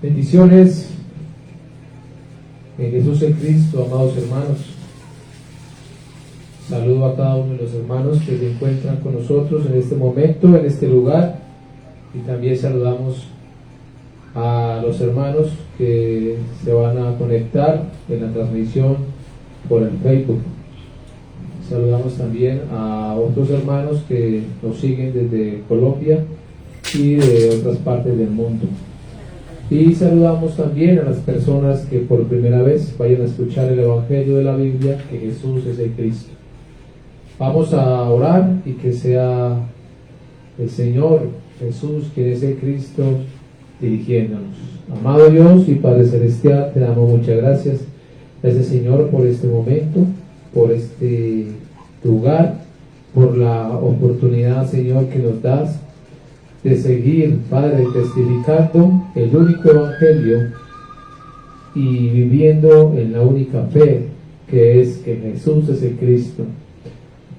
Bendiciones en Jesús el Cristo, amados hermanos. Saludo a cada uno de los hermanos que se encuentran con nosotros en este momento, en este lugar, y también saludamos a los hermanos que se van a conectar en la transmisión por el Facebook. Saludamos también a otros hermanos que nos siguen desde Colombia y de otras partes del mundo. Y saludamos también a las personas que por primera vez vayan a escuchar el Evangelio de la Biblia, que Jesús es el Cristo. Vamos a orar y que sea el Señor Jesús, quien es el Cristo, dirigiéndonos. Amado Dios y Padre Celestial, te damos muchas gracias. Gracias, Señor, por este momento, por este lugar, por la oportunidad, Señor, que nos das de seguir, Padre, testificando el único Evangelio y viviendo en la única fe, que es que Jesús es el Cristo.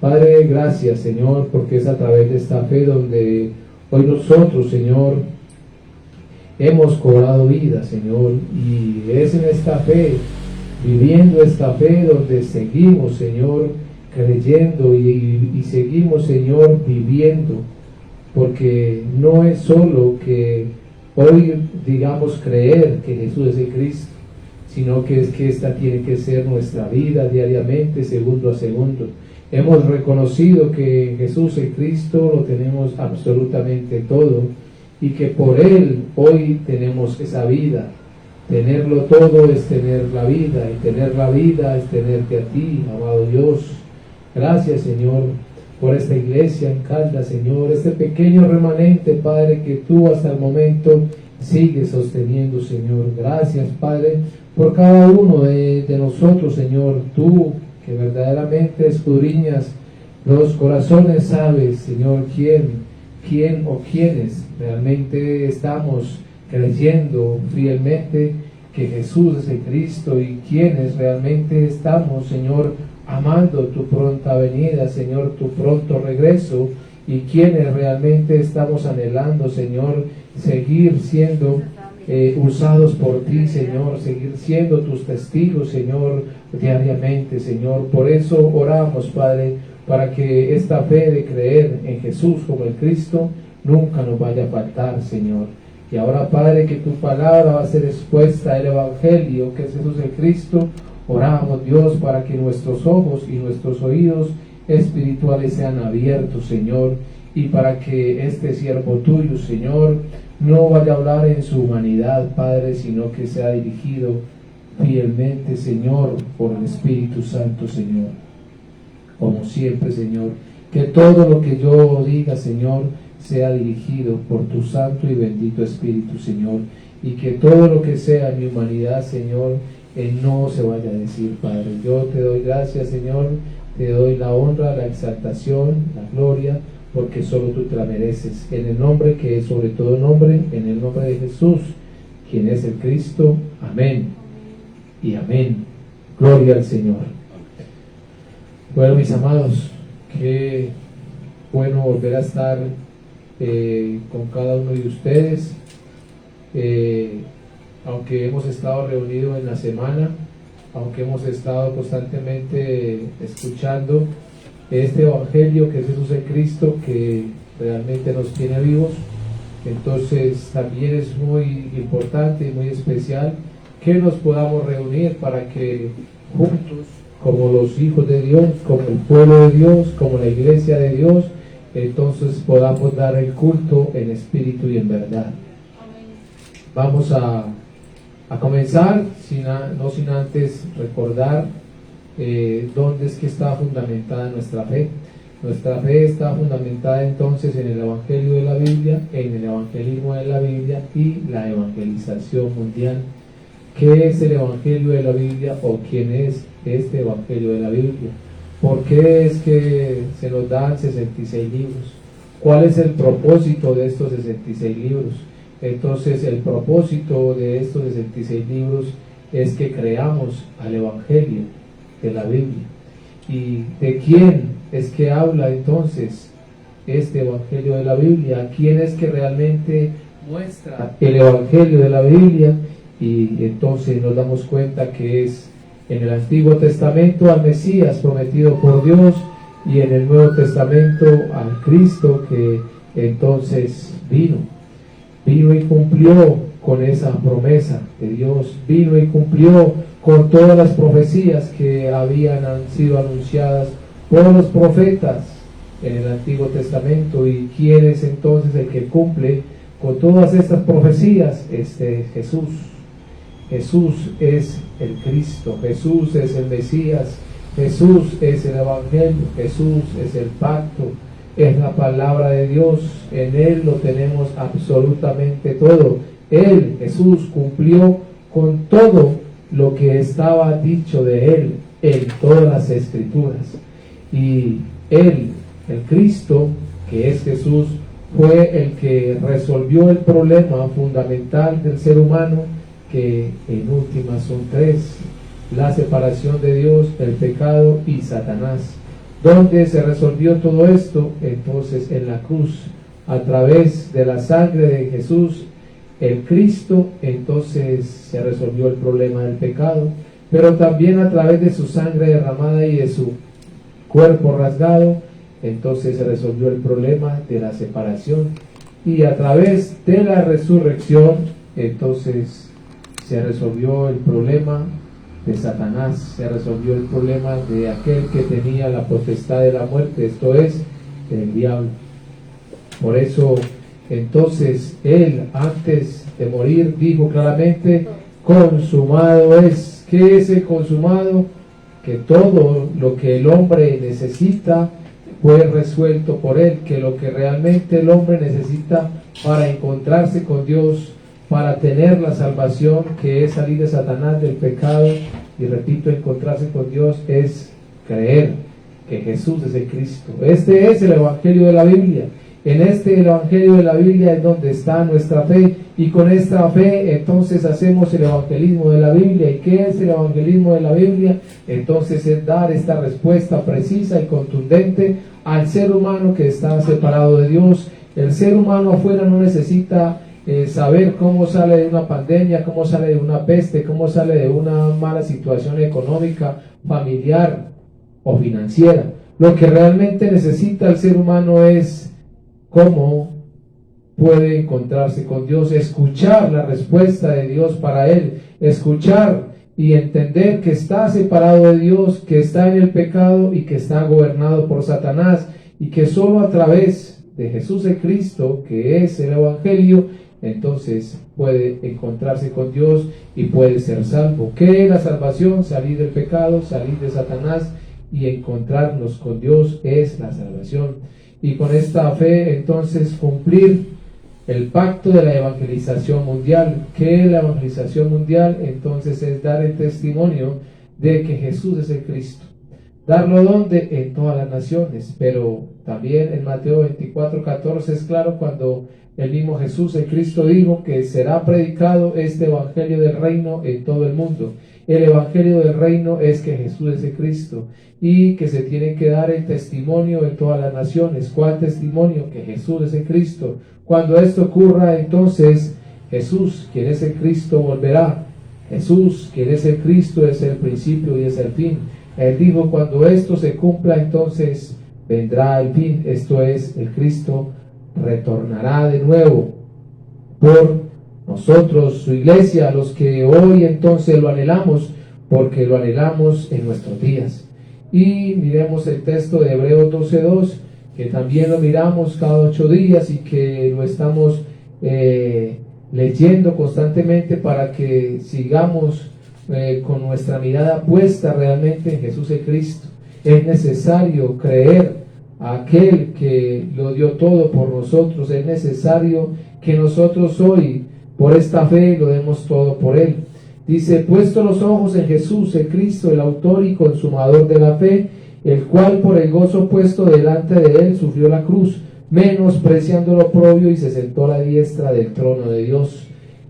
Padre, gracias, Señor, porque es a través de esta fe donde hoy nosotros, Señor, hemos cobrado vida, Señor, y es en esta fe, viviendo esta fe, donde seguimos, Señor, creyendo y seguimos, Señor, viviendo. Porque no es solo que hoy digamos creer que Jesús es el Cristo, sino que es que esta tiene que ser nuestra vida diariamente, segundo a segundo. Hemos reconocido que Jesús el Cristo lo tenemos absolutamente todo y que por Él hoy tenemos esa vida. Tenerlo todo es tener la vida, y tener la vida es tenerte a ti, amado Dios. Gracias, Señor, por esta iglesia en Caldas, Señor, este pequeño remanente, Padre, que tú hasta el momento sigues sosteniendo, Señor. Gracias, Padre, por cada uno de nosotros, Señor. Tú, que verdaderamente escudriñas los corazones, sabes, Señor, quién o quiénes realmente estamos creyendo fielmente que Jesús es el Cristo y quienes realmente estamos, Señor, amando tu pronta venida, Señor, tu pronto regreso, y quienes realmente estamos anhelando, Señor, seguir siendo usados por ti, Señor, seguir siendo tus testigos, Señor, diariamente, Señor. Por eso oramos, Padre, para que esta fe de creer en Jesús como el Cristo nunca nos vaya a faltar, Señor. Y ahora, Padre, que tu palabra va a ser expuesta, el Evangelio, que es Jesús el Cristo. Oramos, Dios, para que nuestros ojos y nuestros oídos espirituales sean abiertos, Señor, y para que este siervo tuyo, Señor, no vaya a hablar en su humanidad, Padre, sino que sea dirigido fielmente, Señor, por el Espíritu Santo, Señor. Como siempre, Señor, que todo lo que yo diga, Señor, sea dirigido por tu Santo y bendito Espíritu, Señor, y que todo lo que sea en mi humanidad, Señor, no se vaya a decir, Padre. Yo te doy gracias, Señor, te doy la honra, la exaltación, la gloria, porque solo tú te la mereces. En el nombre que es sobre todo nombre, en el nombre de Jesús, quien es el Cristo. Amén y amén. Gloria al Señor. Bueno, mis amados, qué bueno volver a estar con cada uno de ustedes. Aunque hemos estado reunidos en la semana, aunque hemos estado constantemente escuchando este Evangelio que es Jesús el Cristo, que realmente nos tiene vivos, entonces también es muy importante y muy especial que nos podamos reunir para que juntos, como los hijos de Dios, como el pueblo de Dios, como la iglesia de Dios, entonces podamos dar el culto en espíritu y en verdad. Vamos a comenzar, no sin antes recordar dónde es que está fundamentada nuestra fe. Nuestra fe está fundamentada entonces en el Evangelio de la Biblia, en el evangelismo de la Biblia y la evangelización mundial. ¿Qué es el Evangelio de la Biblia o quién es este Evangelio de la Biblia? ¿Por qué es que se nos dan 66 libros? ¿Cuál es el propósito de estos 66 libros? Entonces, el propósito de estos 66 libros es que creamos al Evangelio de la Biblia. ¿Y de quién es que habla entonces este Evangelio de la Biblia? ¿Quién es que realmente muestra el Evangelio de la Biblia, y entonces nos damos cuenta que es en el Antiguo Testamento al Mesías prometido por Dios, y en el Nuevo Testamento al Cristo que entonces vino y cumplió con esa promesa de Dios, vino y cumplió con todas las profecías que habían sido anunciadas por los profetas en el Antiguo Testamento. ¿Y quién es entonces el que cumple con todas estas profecías? Jesús. Jesús es el Cristo, Jesús es el Mesías, Jesús es el Evangelio, Jesús es el pacto, es la palabra de Dios. En Él lo tenemos absolutamente todo. Él, Jesús, cumplió con todo lo que estaba dicho de Él en todas las Escrituras. Y Él, el Cristo, que es Jesús, fue el que resolvió el problema fundamental del ser humano, que en últimas son tres: la separación de Dios, el pecado y Satanás. ¿Dónde se resolvió todo esto? Entonces en la cruz, a través de la sangre de Jesús, el Cristo. Entonces se resolvió el problema del pecado, pero también a través de su sangre derramada y de su cuerpo rasgado, entonces se resolvió el problema de la separación, y a través de la resurrección, entonces se resolvió el problema de Satanás, se resolvió el problema de aquel que tenía la potestad de la muerte, esto es, el diablo. Por eso, entonces, Él, antes de morir, dijo claramente: consumado es. ¿Qué es el consumado? Que todo lo que el hombre necesita fue resuelto por Él, que lo que realmente el hombre necesita para encontrarse con Dios, para tener la salvación, que es salir de Satanás, del pecado, y repito, encontrarse con Dios, es creer que Jesús es el Cristo. Este es el Evangelio de la Biblia. En el Evangelio de la Biblia es donde está nuestra fe, y con esta fe entonces hacemos el evangelismo de la Biblia. ¿Y qué es el evangelismo de la Biblia? Entonces es dar esta respuesta precisa y contundente al ser humano que está separado de Dios. El ser humano afuera no necesita saber cómo sale de una pandemia, cómo sale de una peste, cómo sale de una mala situación económica, familiar o financiera. Lo que realmente necesita el ser humano es cómo puede encontrarse con Dios, escuchar la respuesta de Dios para él, escuchar y entender que está separado de Dios, que está en el pecado y que está gobernado por Satanás, y que solo a través de Jesús el Cristo, que es el Evangelio, entonces puede encontrarse con Dios y puede ser salvo. ¿Qué es la salvación? Salir del pecado, salir de Satanás y encontrarnos con Dios es la salvación. Y con esta fe entonces cumplir el pacto de la evangelización mundial. ¿Qué es la evangelización mundial? Entonces es dar el testimonio de que Jesús es el Cristo. ¿Darlo dónde? En todas las naciones. Pero también en Mateo 24:14 es claro cuando el mismo Jesús, el Cristo, dijo que será predicado este evangelio del reino en todo el mundo. El evangelio del reino es que Jesús es el Cristo y que se tiene que dar el testimonio en todas las naciones. ¿Cuál testimonio? Que Jesús es el Cristo. Cuando esto ocurra, entonces Jesús, quien es el Cristo, volverá. Jesús, quien es el Cristo, es el principio y es el fin. Él dijo: cuando esto se cumpla, entonces vendrá el fin. Esto es, el Cristo retornará de nuevo por nosotros, su iglesia, los que hoy entonces lo anhelamos, porque lo anhelamos en nuestros días. Y miremos el texto de Hebreos 12:2, que también lo miramos cada 8 días y que lo estamos leyendo constantemente para que sigamos con nuestra mirada puesta realmente en Jesús el Cristo. Es necesario creer a aquel que lo dio todo por nosotros. Es necesario que nosotros hoy, por esta fe, lo demos todo por Él. Dice: puesto los ojos en Jesús el Cristo, el autor y consumador de la fe, el cual por el gozo puesto delante de Él sufrió la cruz, menospreciando lo oprobio, y se sentó a la diestra del trono de Dios.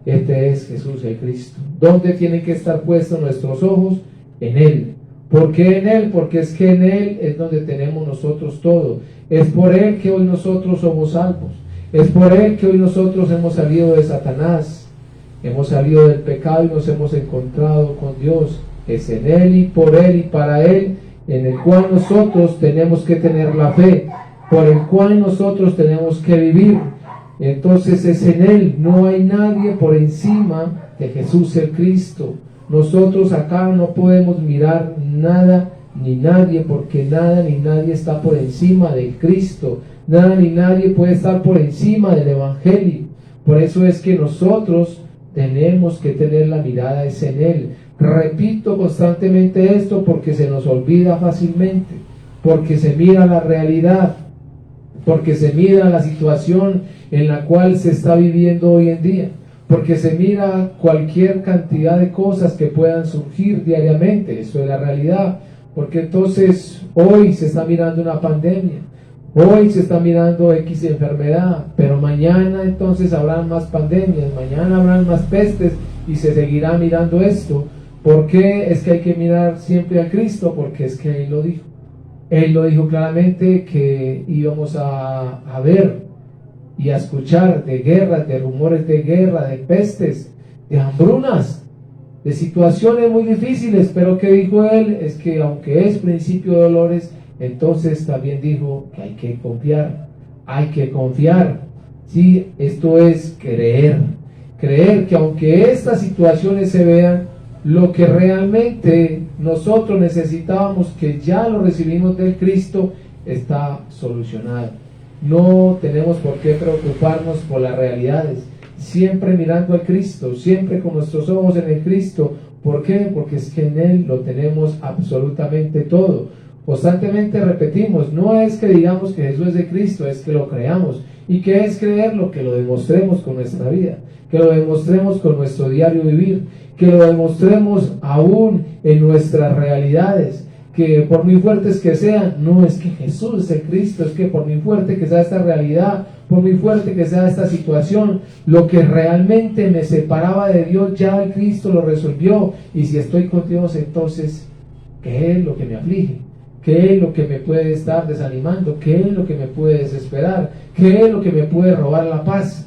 Este es Jesús el Cristo. ¿Dónde tienen que estar puestos nuestros ojos? En Él. ¿Por qué en Él? Porque es que en Él es donde tenemos nosotros todo. Es por Él que hoy nosotros somos salvos. Es por Él que hoy nosotros hemos salido de Satanás, hemos salido del pecado y nos hemos encontrado con Dios. Es en Él y por Él y para Él en el cual nosotros tenemos que tener la fe, por el cual nosotros tenemos que vivir. Entonces es en Él, no hay nadie por encima de Jesús el Cristo. Nosotros acá no podemos mirar nada ni nadie, porque nada ni nadie está por encima de Cristo. Nada ni nadie puede estar por encima del Evangelio. Por eso es que nosotros tenemos que tener la mirada es en Él. Repito constantemente esto porque se nos olvida fácilmente, porque se mira la realidad, porque se mira la situación en la cual se está viviendo hoy en día, porque se mira cualquier cantidad de cosas que puedan surgir diariamente. Eso es la realidad, porque entonces hoy se está mirando una pandemia, hoy se está mirando X enfermedad, pero mañana entonces habrán más pandemias, mañana habrán más pestes y se seguirá mirando esto. ¿Por qué es que hay que mirar siempre a Cristo? Porque es que Él lo dijo. Él lo dijo claramente que íbamos a ver y a escuchar de guerras, de rumores de guerra, de pestes, de hambrunas, de situaciones muy difíciles. Pero ¿qué dijo Él? Es que aunque es principio de dolores, entonces también dijo que hay que confiar. Hay que confiar. Sí, esto es creer. Creer que aunque estas situaciones se vean, lo que realmente nosotros necesitábamos, que ya lo recibimos del Cristo, está solucionado. No tenemos por qué preocuparnos por las realidades, siempre mirando al Cristo, siempre con nuestros ojos en el Cristo. ¿Por qué? Porque es que en Él lo tenemos absolutamente todo. Constantemente repetimos, no es que digamos que Jesús es de Cristo, es que lo creamos. ¿Y qué es creerlo? Que lo demostremos con nuestra vida, que lo demostremos con nuestro diario vivir, que lo demostremos aún en nuestras realidades, que por muy fuertes que sean, no es que Jesús es el Cristo, es que por muy fuerte que sea esta realidad, por muy fuerte que sea esta situación, lo que realmente me separaba de Dios, ya el Cristo lo resolvió. Y si estoy con Dios, entonces, ¿qué es lo que me aflige? ¿Qué es lo que me puede estar desanimando? ¿Qué es lo que me puede desesperar? ¿Qué es lo que me puede robar la paz?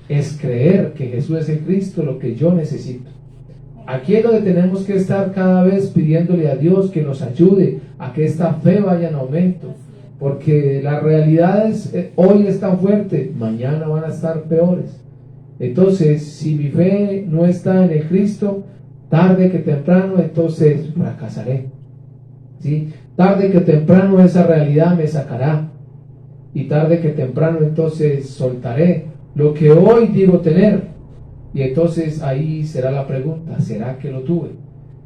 Es creer que Jesús es el Cristo, lo que yo necesito. Aquí es donde tenemos que estar cada vez pidiéndole a Dios que nos ayude a que esta fe vaya en aumento, porque las realidades hoy están fuertes, mañana van a estar peores. Entonces, si mi fe no está en el Cristo, tarde que temprano, entonces fracasaré. ¿Sí? Tarde que temprano esa realidad me sacará, y tarde que temprano entonces soltaré lo que hoy digo tener. Y entonces ahí será la pregunta, ¿será que lo tuve?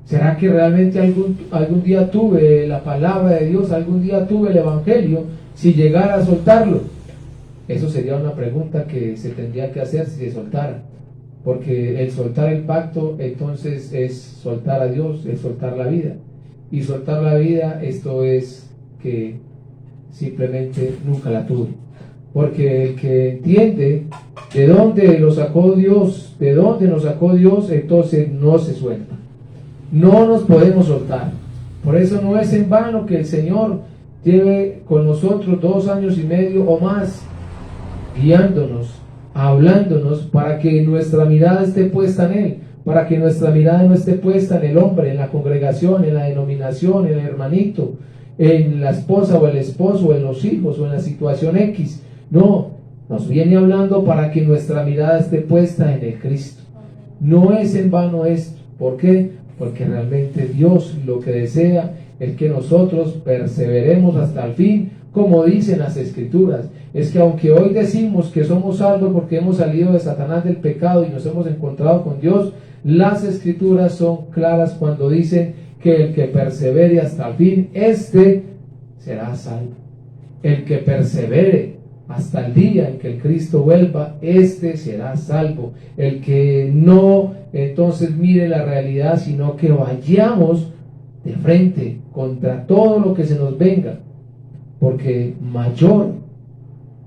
¿Será que realmente algún día tuve la palabra de Dios, algún día tuve el Evangelio, si llegara a soltarlo? Eso sería una pregunta que se tendría que hacer si se soltara, porque el soltar el pacto entonces es soltar a Dios, es soltar la vida. Y soltar la vida, esto es que simplemente nunca la tuve. Porque el que entiende de dónde lo sacó Dios, de dónde nos sacó Dios, entonces no se suelta. No nos podemos soltar. Por eso no es en vano que el Señor lleve con nosotros 2 años y medio o más, guiándonos, hablándonos, para que nuestra mirada esté puesta en Él, para que nuestra mirada no esté puesta en el hombre, en la congregación, en la denominación, en el hermanito, en la esposa o el esposo, en los hijos o en la situación X. No, nos viene hablando para que nuestra mirada esté puesta en el Cristo. No es en vano esto. ¿Por qué? Porque realmente Dios lo que desea es que nosotros perseveremos hasta el fin, como dicen las Escrituras. Es que aunque hoy decimos que somos salvos porque hemos salido de Satanás, del pecado, y nos hemos encontrado con Dios, las Escrituras son claras cuando dicen que el que persevere hasta el fin, este será salvo. El que persevere hasta el día en que el Cristo vuelva, este será salvo. El que no entonces mire la realidad, sino que vayamos de frente contra todo lo que se nos venga, porque mayor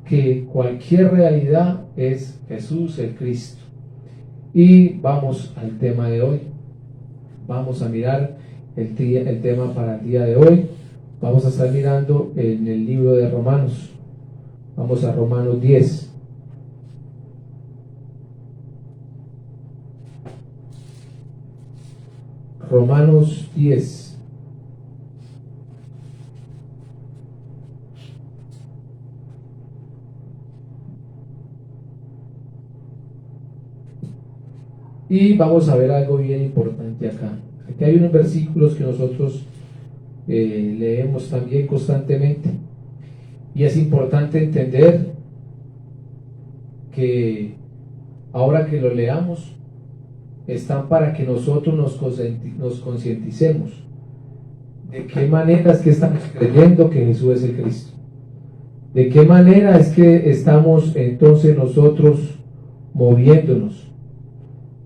que cualquier realidad es Jesús el Cristo. Y vamos al tema de hoy. Vamos a mirar el tema para el día de hoy. Vamos a estar mirando en el libro de Romanos. Vamos a Romanos 10. Romanos 10. Y vamos a ver algo bien importante acá. Aquí hay unos versículos que nosotros leemos también constantemente. Y es importante entender que ahora que lo leamos, están para que nosotros nos concienticemos de qué manera es que estamos creyendo que Jesús es el Cristo. De qué manera es que estamos entonces nosotros moviéndonos.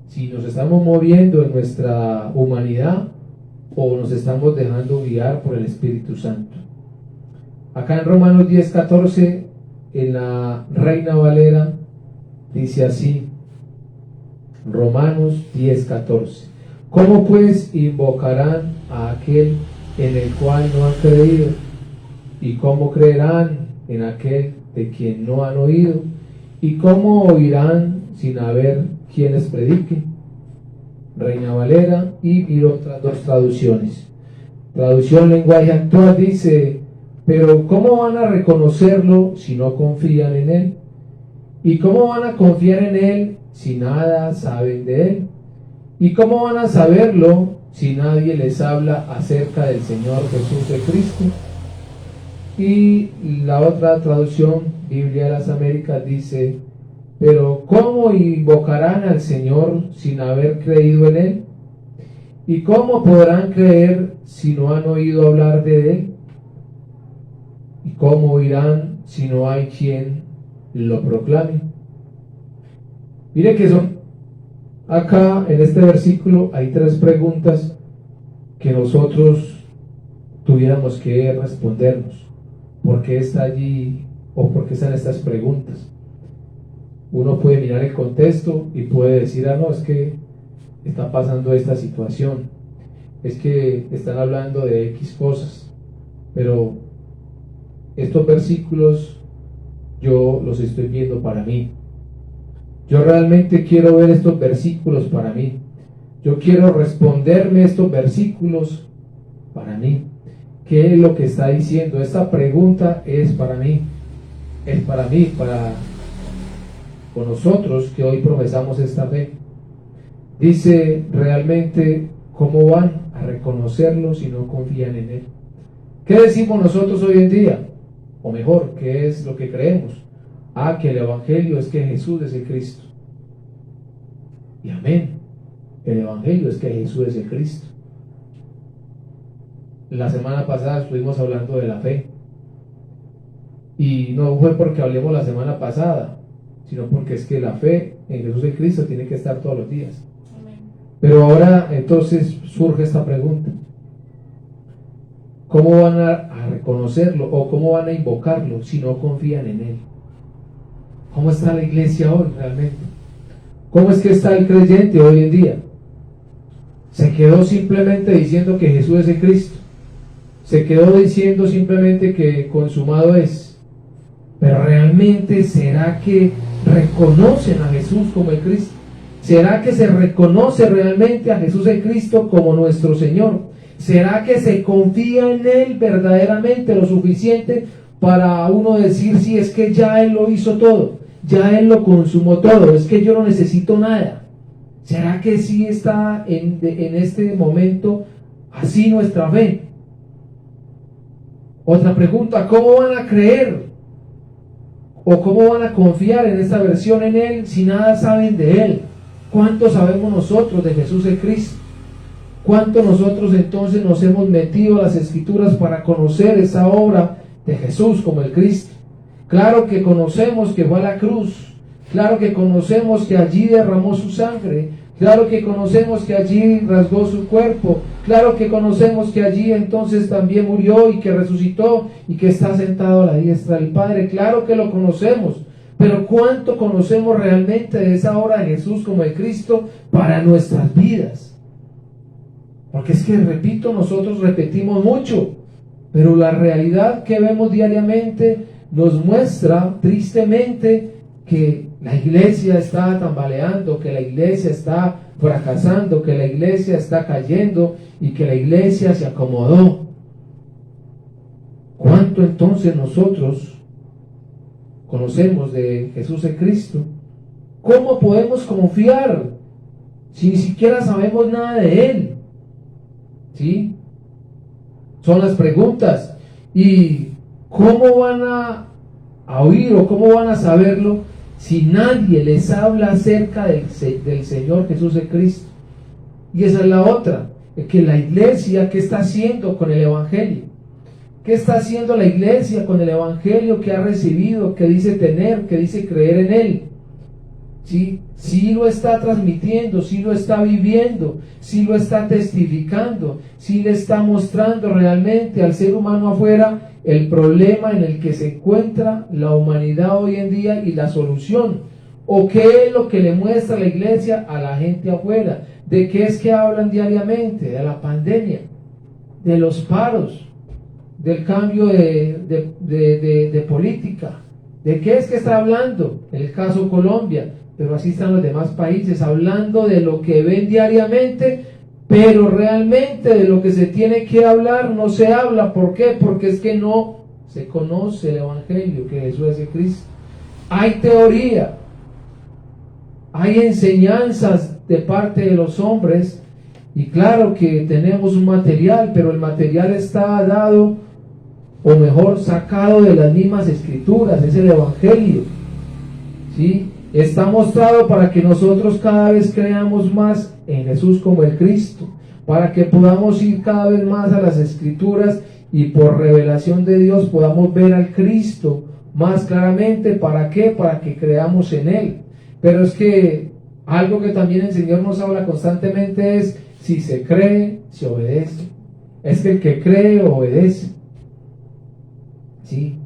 Si nos estamos moviendo en nuestra humanidad o nos estamos dejando guiar por el Espíritu Santo. Acá en Romanos 10:14, en la Reina Valera, dice así, Romanos 10:14: ¿Cómo pues invocarán a aquel en el cual no han creído? ¿Y cómo creerán en aquel de quien no han oído? ¿Y cómo oirán sin haber quienes prediquen? Reina Valera y otras dos traducciones. Traducción lenguaje actual dice: pero ¿cómo van a reconocerlo si no confían en él? ¿Y cómo van a confiar en él si nada saben de él? ¿Y cómo van a saberlo si nadie les habla acerca del Señor Jesús de Cristo? Y la otra traducción, Biblia de las Américas, dice: pero ¿cómo invocarán al Señor sin haber creído en él? ¿Y cómo podrán creer si no han oído hablar de él? ¿Y cómo oirán si no hay quien lo proclame? Mire que son, acá en este versículo hay tres preguntas que nosotros tuviéramos que respondernos. ¿Por qué está allí o por qué están estas preguntas? Uno puede mirar el contexto y puede decir: no, es que está pasando esta situación, es que están hablando de X cosas, pero estos versículos yo los estoy viendo para mí. Yo realmente quiero ver estos versículos para mí. Yo quiero responderme estos versículos para mí. ¿Qué es lo que está diciendo? Esta pregunta es para mí. Es para mí, para con nosotros que hoy profesamos esta fe. Dice realmente: ¿cómo van a reconocerlo si no confían en él? ¿Qué decimos nosotros hoy en día? O mejor, ¿qué es lo que creemos? Que el Evangelio es que Jesús es el Cristo. Y amén. El Evangelio es que Jesús es el Cristo. La semana pasada estuvimos hablando de la fe. Y no fue porque hablemos la semana pasada, sino porque es que la fe en Jesús el Cristo tiene que estar todos los días. Amén. Pero ahora entonces surge esta pregunta: ¿cómo van a reconocerlo o cómo van a invocarlo si no confían en él? ¿Cómo está la iglesia hoy realmente? ¿Cómo es que está el creyente hoy en día? Se quedó simplemente diciendo que Jesús es el Cristo. Se quedó diciendo simplemente que consumado es. Pero realmente, ¿será que reconocen a Jesús como el Cristo? ¿Será que se reconoce realmente a Jesús el Cristo como nuestro Señor? ¿Será que se confía en Él verdaderamente lo suficiente para uno decir: sí, es que ya Él lo hizo todo, ya Él lo consumó todo, es que yo no necesito nada? ¿Será que sí está en este momento así nuestra fe? Otra pregunta: ¿cómo van a creer o cómo van a confiar en esta versión en Él si nada saben de Él? ¿Cuánto sabemos nosotros de Jesús el Cristo? ¿Cuánto nosotros entonces nos hemos metido a las Escrituras para conocer esa obra de Jesús como el Cristo? Claro que conocemos que fue a la cruz, claro que conocemos que allí derramó su sangre, claro que conocemos que allí rasgó su cuerpo, claro que conocemos que allí entonces también murió y que resucitó y que está sentado a la diestra del Padre. Claro que lo conocemos, pero ¿cuánto conocemos realmente de esa obra de Jesús como el Cristo para nuestras vidas? Porque es que, repito, nosotros repetimos mucho, pero la realidad que vemos diariamente nos muestra tristemente que la iglesia está tambaleando, que la iglesia está fracasando, que la iglesia está cayendo y que la iglesia se acomodó. ¿Cuánto entonces nosotros conocemos de Jesús el Cristo? ¿Cómo podemos confiar si ni siquiera sabemos nada de Él? ¿Sí? Son las preguntas. ¿Y cómo van a oír o cómo van a saberlo si nadie les habla acerca del Señor Jesús el Cristo? Y esa es la otra, que la iglesia, ¿qué está haciendo con el Evangelio? ¿Qué está haciendo la iglesia con el Evangelio que ha recibido, que dice tener, que dice creer en Él? ¿Sí? Sí lo está transmitiendo, sí lo está viviendo, sí lo está testificando, sí le está mostrando realmente al ser humano afuera el problema en el que se encuentra la humanidad hoy en día y la solución. ¿O qué es lo que le muestra la iglesia a la gente afuera? ¿De qué es que hablan diariamente? De la pandemia, de los paros, del cambio de política. ¿De qué es que está hablando? En el caso Colombia, pero así están los demás países, hablando de lo que ven diariamente, pero realmente de lo que se tiene que hablar no se habla. ¿Por qué? Porque es que no se conoce el Evangelio, que Jesús es el Cristo. Hay teoría, hay enseñanzas de parte de los hombres, y claro que tenemos un material, pero el material está dado, o mejor, sacado de las mismas escrituras, es el Evangelio, ¿sí? Está mostrado para que nosotros cada vez creamos más en Jesús como el Cristo, para que podamos ir cada vez más a las escrituras y por revelación de Dios podamos ver al Cristo más claramente. ¿Para qué? Para que creamos en Él. Pero es que algo que también el Señor nos habla constantemente es: si se cree, se obedece. Es que el que cree, obedece. ¿Sí?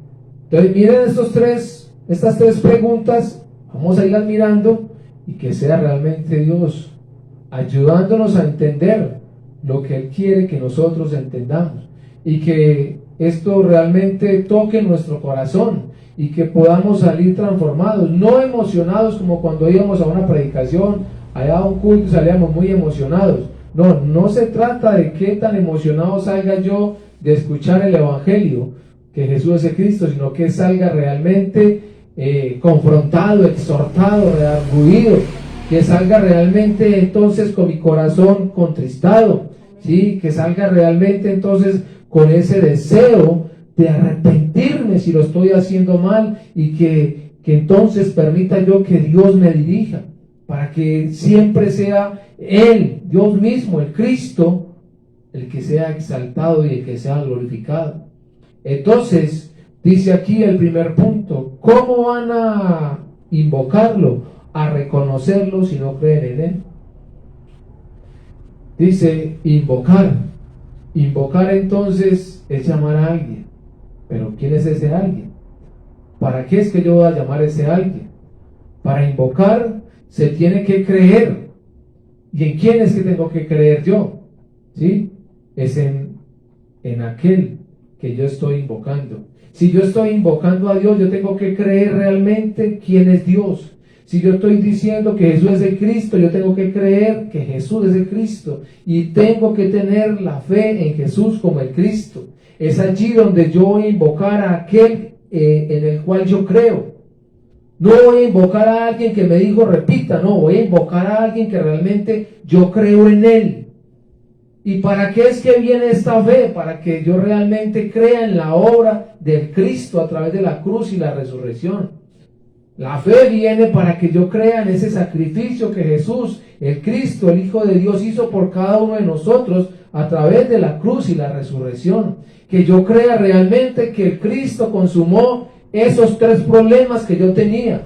Entonces miren estas tres preguntas. Vamos a irlas mirando y que sea realmente Dios ayudándonos a entender lo que Él quiere que nosotros entendamos, y que esto realmente toque nuestro corazón y que podamos salir transformados, no emocionados como cuando íbamos a una predicación, allá a un culto y salíamos muy emocionados. No se trata de qué tan emocionado salga yo de escuchar el Evangelio, que Jesús es el Cristo, sino que salga realmente confrontado, exhortado, redarguido, que salga realmente entonces con mi corazón contristado, ¿sí? Que salga realmente entonces con ese deseo de arrepentirme si lo estoy haciendo mal, y que entonces permita yo que Dios me dirija, para que siempre sea Él, Dios mismo, el Cristo, el que sea exaltado y el que sea glorificado. Entonces, dice aquí el primer punto: ¿cómo van a invocarlo, a reconocerlo si no creen en Él? Dice invocar. Invocar entonces es llamar a alguien. Pero ¿quién es ese alguien? ¿Para qué es que yo voy a llamar a ese alguien? Para invocar se tiene que creer. ¿Y en quién es que tengo que creer yo? ¿Sí? Es en aquel que yo estoy invocando. Si yo estoy invocando a Dios, yo tengo que creer realmente quién es Dios. Si yo estoy diciendo que Jesús es el Cristo, yo tengo que creer que Jesús es el Cristo, y tengo que tener la fe en Jesús como el Cristo. Es allí donde yo voy a invocar a aquel en el cual yo creo. No voy a invocar a alguien que me dijo repita, no, voy a invocar a alguien que realmente yo creo en Él. ¿Y para qué es que viene esta fe? Para que yo realmente crea en la obra del Cristo a través de la cruz y la resurrección. La fe viene para que yo crea en ese sacrificio que Jesús, el Cristo, el Hijo de Dios, hizo por cada uno de nosotros a través de la cruz y la resurrección. Que yo crea realmente que el Cristo consumó esos 3 problemas que yo tenía.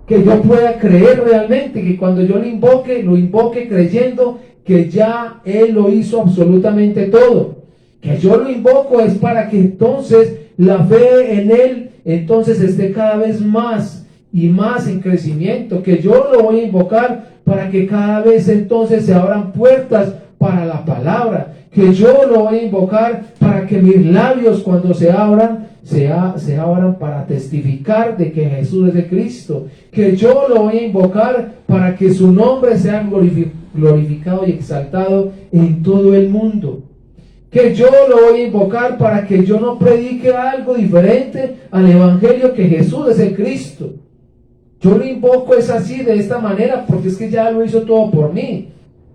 Que yo pueda creer realmente que cuando yo lo invoque creyendo que ya Él lo hizo absolutamente todo. Que yo lo invoco es para que entonces la fe en Él entonces esté cada vez más y más en crecimiento. Que yo lo voy a invocar para que cada vez entonces se abran puertas para la palabra. Que yo lo voy a invocar para que mis labios cuando se abran se abran para testificar de que Jesús es el Cristo, que yo lo voy a invocar para que su nombre sea glorificado y exaltado en todo el mundo, que yo lo voy a invocar para que yo no predique algo diferente al evangelio, que Jesús es el Cristo. Yo lo invoco es así, de esta manera, porque es que ya lo hizo todo por mí.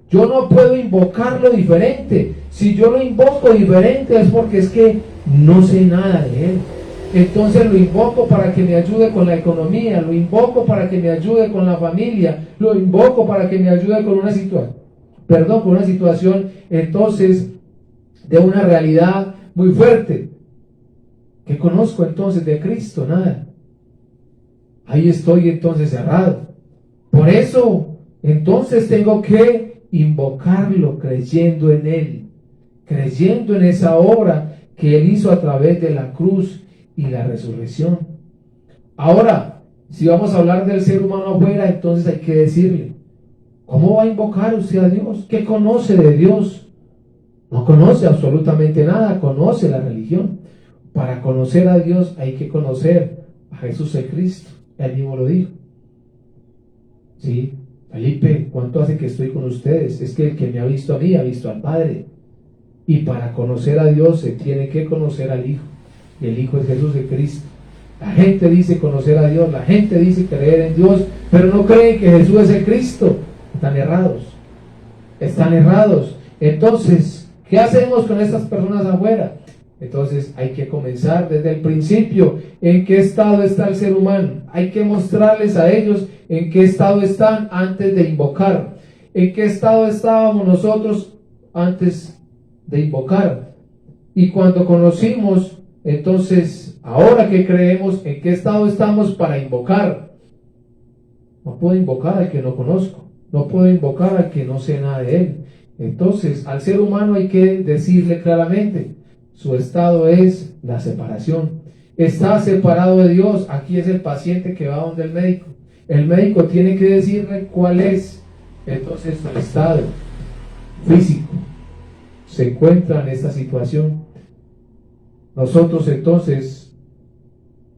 Yo no puedo invocarlo diferente. Si yo lo invoco diferente es porque es que no sé nada de él. Entonces lo invoco para que me ayude con la economía, lo invoco para que me ayude con la familia, lo invoco para que me ayude con una situación, entonces, de una realidad muy fuerte. ¿Qué conozco entonces de Cristo? Nada. Ahí estoy entonces cerrado. Por eso, entonces tengo que invocarlo creyendo en él, creyendo en esa obra que él hizo a través de la cruz y la resurrección. Ahora, si vamos a hablar del ser humano afuera, entonces hay que decirle, ¿cómo va a invocar usted a Dios? ¿Qué conoce de Dios? No conoce absolutamente nada, conoce la religión. Para conocer a Dios hay que conocer a Jesús el Cristo. Él mismo lo dijo. Sí, Felipe, ¿cuánto hace que estoy con ustedes? Es que el que me ha visto a mí, ha visto al Padre. Y para conocer a Dios se tiene que conocer al Hijo. Y el Hijo es Jesús el Cristo. La gente dice conocer a Dios, la gente dice creer en Dios, pero no creen que Jesús es el Cristo. Están errados. Están errados. Entonces, ¿qué hacemos con estas personas afuera? Entonces hay que comenzar desde el principio. ¿En qué estado está el ser humano? Hay que mostrarles a ellos en qué estado están antes de invocar. ¿En qué estado estábamos nosotros antes de invocar? Y cuando conocimos, entonces, ahora que creemos, ¿en qué estado estamos para invocar? No puedo invocar al que no conozco. No puedo invocar al que no sé nada de él. Entonces, al ser humano hay que decirle claramente, su estado es la separación. Está separado de Dios. Aquí es el paciente que va donde el médico. El médico tiene que decirle cuál es entonces su estado físico. Se encuentra en esta situación. Nosotros entonces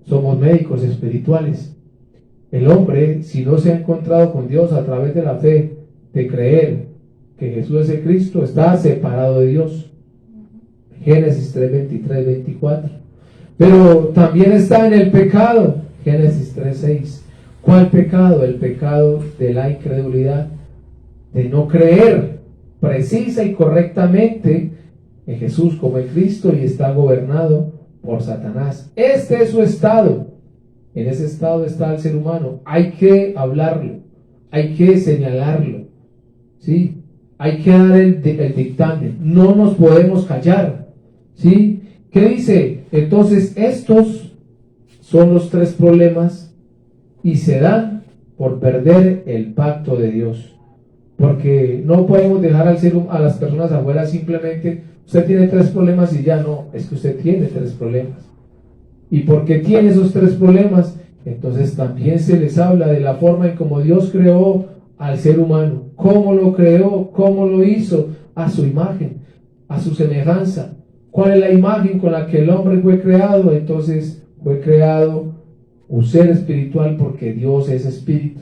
somos médicos espirituales. El hombre, si no se ha encontrado con Dios a través de la fe, de creer que Jesús es el Cristo, está separado de Dios. Génesis 3, 23, 24. Pero también está en el pecado. Génesis 3, 6. ¿Cuál pecado? El pecado de la incredulidad, de no creer precisa y correctamente en Jesús como el Cristo, y está gobernado por Satanás. Este es su estado. En ese estado está el ser humano. Hay que hablarlo, hay que señalarlo, ¿sí? Hay que dar el dictamen. No nos podemos callar, ¿sí? ¿Qué dice? Entonces estos son los tres problemas y se dan por perder el pacto de Dios. Porque no podemos dejar a las personas afuera simplemente, usted tiene tres problemas y ya no, es que usted tiene tres problemas. Y porque tiene esos tres problemas, entonces también se les habla de la forma en cómo Dios creó al ser humano, cómo lo creó, cómo lo hizo, a su imagen, a su semejanza. ¿Cuál es la imagen con la que el hombre fue creado? Entonces fue creado un ser espiritual, porque Dios es espíritu.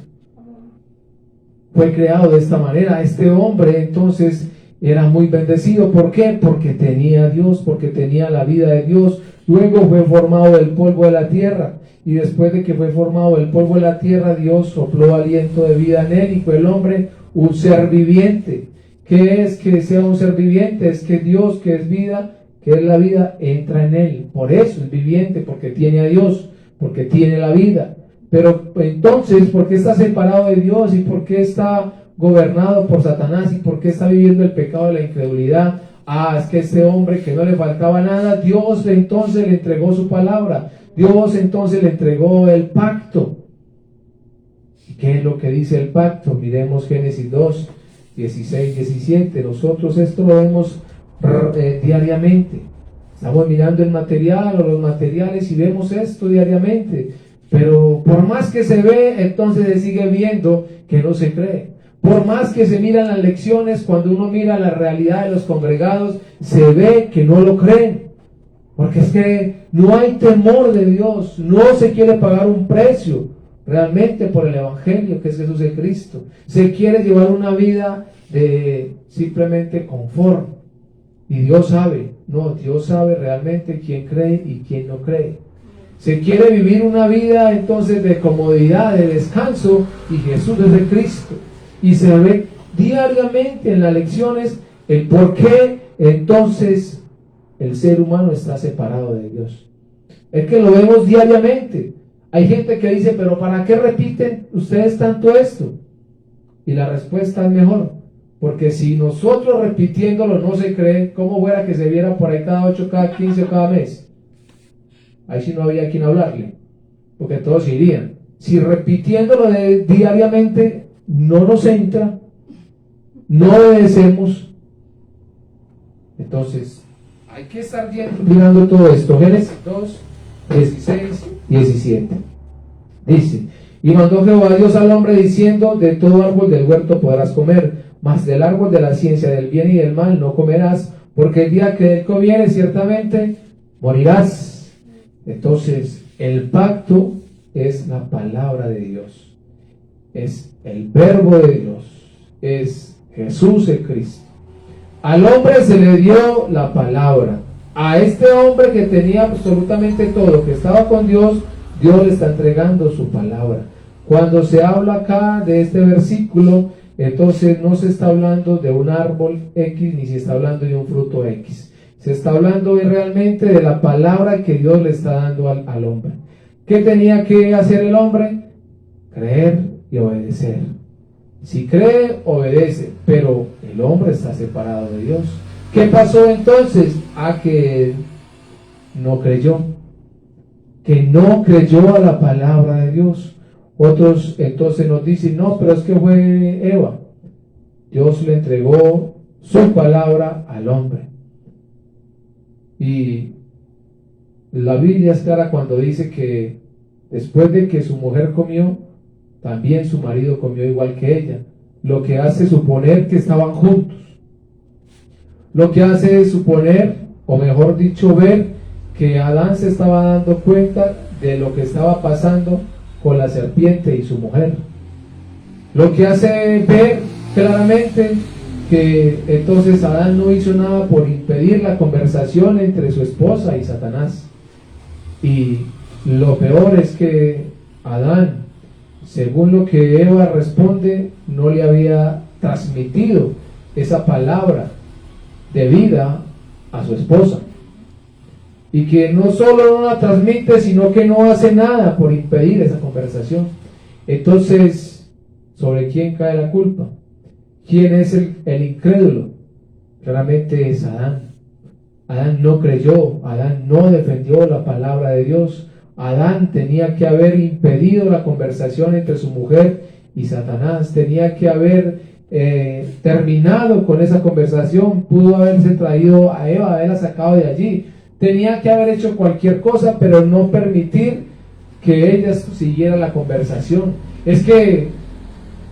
Fue creado de esta manera. Este hombre entonces era muy bendecido. ¿Por qué? Porque tenía a Dios, porque tenía la vida de Dios. Luego fue formado del polvo de la tierra, y después de que fue formado del polvo de la tierra, Dios sopló aliento de vida en él, y fue el hombre un ser viviente. ¿Qué es que sea un ser viviente? Es que Dios, que es vida, que es la vida, entra en él. Por eso es viviente, porque tiene a Dios, porque tiene la vida. Pero entonces, ¿por qué está separado de Dios? ¿Y por qué está gobernado por Satanás? ¿Y por qué está viviendo el pecado de la incredulidad? Es que este hombre, que no le faltaba nada, Dios entonces le entregó su palabra. Dios entonces le entregó el pacto. ¿Y qué es lo que dice el pacto? Miremos Génesis 2, 16, 17. Nosotros esto lo vemos diariamente. Estamos mirando el material o los materiales y vemos esto diariamente. Pero por más que se ve, entonces se sigue viendo que no se cree. Por más que se miran las lecciones, cuando uno mira la realidad de los congregados, se ve que no lo creen. Porque es que no hay temor de Dios, no se quiere pagar un precio realmente por el Evangelio que es Jesús el Cristo. Se quiere llevar una vida de simplemente confort. Y Dios sabe, no, Dios sabe realmente quién cree y quién no cree. Se quiere vivir una vida entonces de comodidad, de descanso, y Jesús es el Cristo. Y se ve diariamente en las lecciones el por qué entonces el ser humano está separado de Dios. Es que lo vemos diariamente. Hay gente que dice, pero ¿para qué repiten ustedes tanto esto? Y la respuesta es mejor. Porque si nosotros repitiéndolo no se cree, ¿cómo fuera que se viera por ahí cada 8, cada 15 o cada mes? Ahí sí no había quien hablarle, porque todos irían. Si repitiéndolo diariamente no nos entra, no obedecemos, entonces hay que estar mirando todo esto. Génesis 2, 16, 17. Dice, y mandó Jehová Dios al hombre diciendo, de todo árbol del huerto podrás comer, mas del árbol de la ciencia del bien y del mal no comerás, porque el día que de él comieres ciertamente morirás. Entonces, el pacto es la palabra de Dios, es el verbo de Dios, es Jesús el Cristo. Al hombre se le dio la palabra. A este hombre que tenía absolutamente todo, que estaba con Dios, Dios le está entregando su palabra. Cuando se habla acá de este versículo, entonces no se está hablando de un árbol X, ni se está hablando de un fruto X. Se está hablando realmente de la palabra que Dios le está dando al hombre. ¿Qué tenía que hacer el hombre? Creer y obedecer. Si cree, obedece, pero el hombre está separado de Dios. ¿Qué pasó entonces? Que no creyó. Que no creyó a la palabra de Dios. Otros entonces nos dicen, no, pero es que fue Eva. Dios le entregó su palabra al hombre. Y la Biblia es clara cuando dice que después de que su mujer comió, también su marido comió igual que ella. Lo que hace suponer que estaban juntos. Lo que hace suponer, o mejor dicho, ver que Adán se estaba dando cuenta de lo que estaba pasando con la serpiente y su mujer. Lo que hace ver claramente que entonces Adán no hizo nada por impedir la conversación entre su esposa y Satanás. Y lo peor es que Adán, según lo que Eva responde, no le había transmitido esa palabra de vida a su esposa. Y que no solo no la transmite, sino que no hace nada por impedir esa conversación. Entonces, ¿sobre quién cae la culpa? ¿Quién es el incrédulo? Claramente es Adán. Adán no creyó, Adán no defendió la palabra de Dios. Adán tenía que haber impedido la conversación entre su mujer y Satanás, tenía que haber terminado con esa conversación, pudo haberse traído a Eva, haberla sacado de allí, tenía que haber hecho cualquier cosa, pero no permitir que ella siguiera la conversación. Es que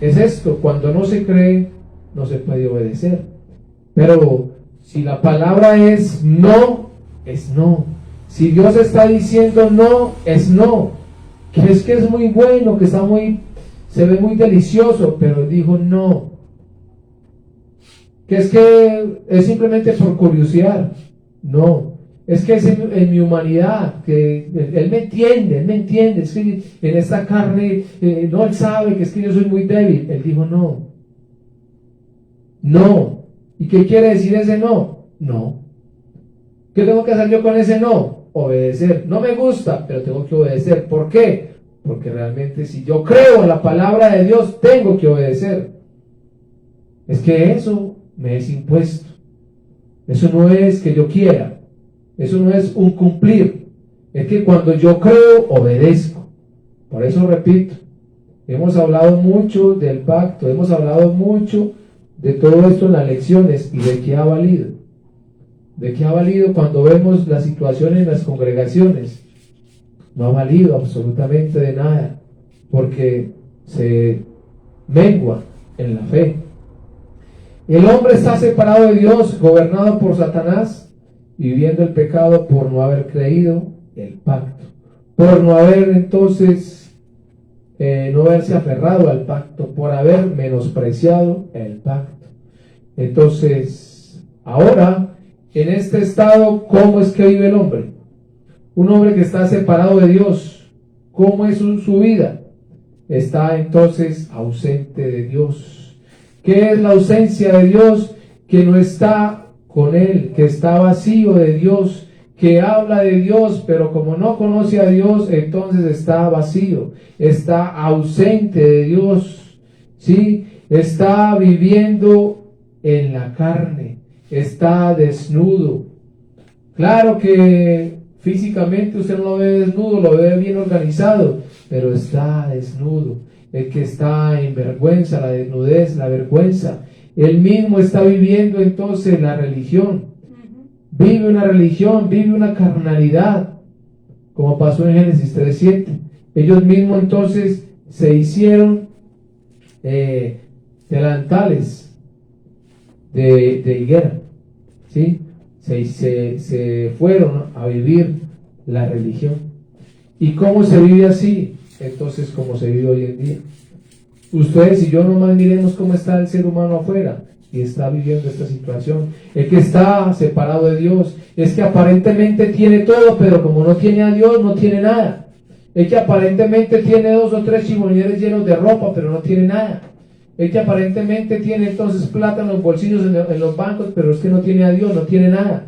es esto, cuando no se cree, no se puede obedecer. Pero si la palabra es no, es no. Si Dios está diciendo no, es no. Que es muy bueno, que se ve muy delicioso, pero dijo no. Que es simplemente por curiosidad. No. Es que es en mi humanidad, que Él me entiende, es que en esta carne, no, Él sabe que es que yo soy muy débil. Él dijo no. No. ¿Y qué quiere decir ese no? No. ¿Qué tengo que hacer yo con ese no? Obedecer. No me gusta, pero tengo que obedecer. ¿Por qué? Porque realmente si yo creo en la palabra de Dios, tengo que obedecer. Es que eso me es impuesto. Eso no es que yo quiera. Eso no es un cumplir. Es que cuando yo creo, obedezco. Por eso repito, hemos hablado mucho del pacto, hemos hablado mucho de todo esto en las lecciones. ¿Y de qué ha valido? ¿De qué ha valido cuando vemos la situación en las congregaciones? No ha valido absolutamente de nada, porque se mengua en la fe. El hombre está separado de Dios, gobernado por Satanás, viviendo el pecado por no haber creído el pacto, por no haber entonces, no haberse aferrado al pacto, por haber menospreciado el pacto. Entonces, ahora, en este estado, ¿cómo es que vive el hombre? Un hombre que está separado de Dios, ¿cómo es su vida? Está entonces ausente de Dios. ¿Qué es la ausencia de Dios? Que no está con Él, que está vacío de Dios, que habla de Dios, pero como no conoce a Dios, entonces está vacío, está ausente de Dios, ¿sí? Está viviendo en la carne, está desnudo. Claro que físicamente usted no lo ve desnudo, lo ve bien organizado, pero está desnudo. El que está en vergüenza, la desnudez, la vergüenza, él mismo está viviendo entonces la religión. Vive una religión, vive una carnalidad, como pasó en Génesis 3:7. Ellos mismos entonces se hicieron delantales de higuera, ¿sí? Se fueron a vivir la religión. ¿Y cómo se vive así? Entonces, como se vive hoy en día. Ustedes y yo nomás miremos cómo está el ser humano afuera y está viviendo esta situación. El que está separado de Dios es que aparentemente tiene todo, pero como no tiene a Dios, no tiene nada. El que aparentemente tiene 2 o 3 chibonieres llenos de ropa, pero no tiene nada. El que aparentemente tiene entonces plata en los bolsillos, en los bancos, pero es que no tiene a Dios, no tiene nada.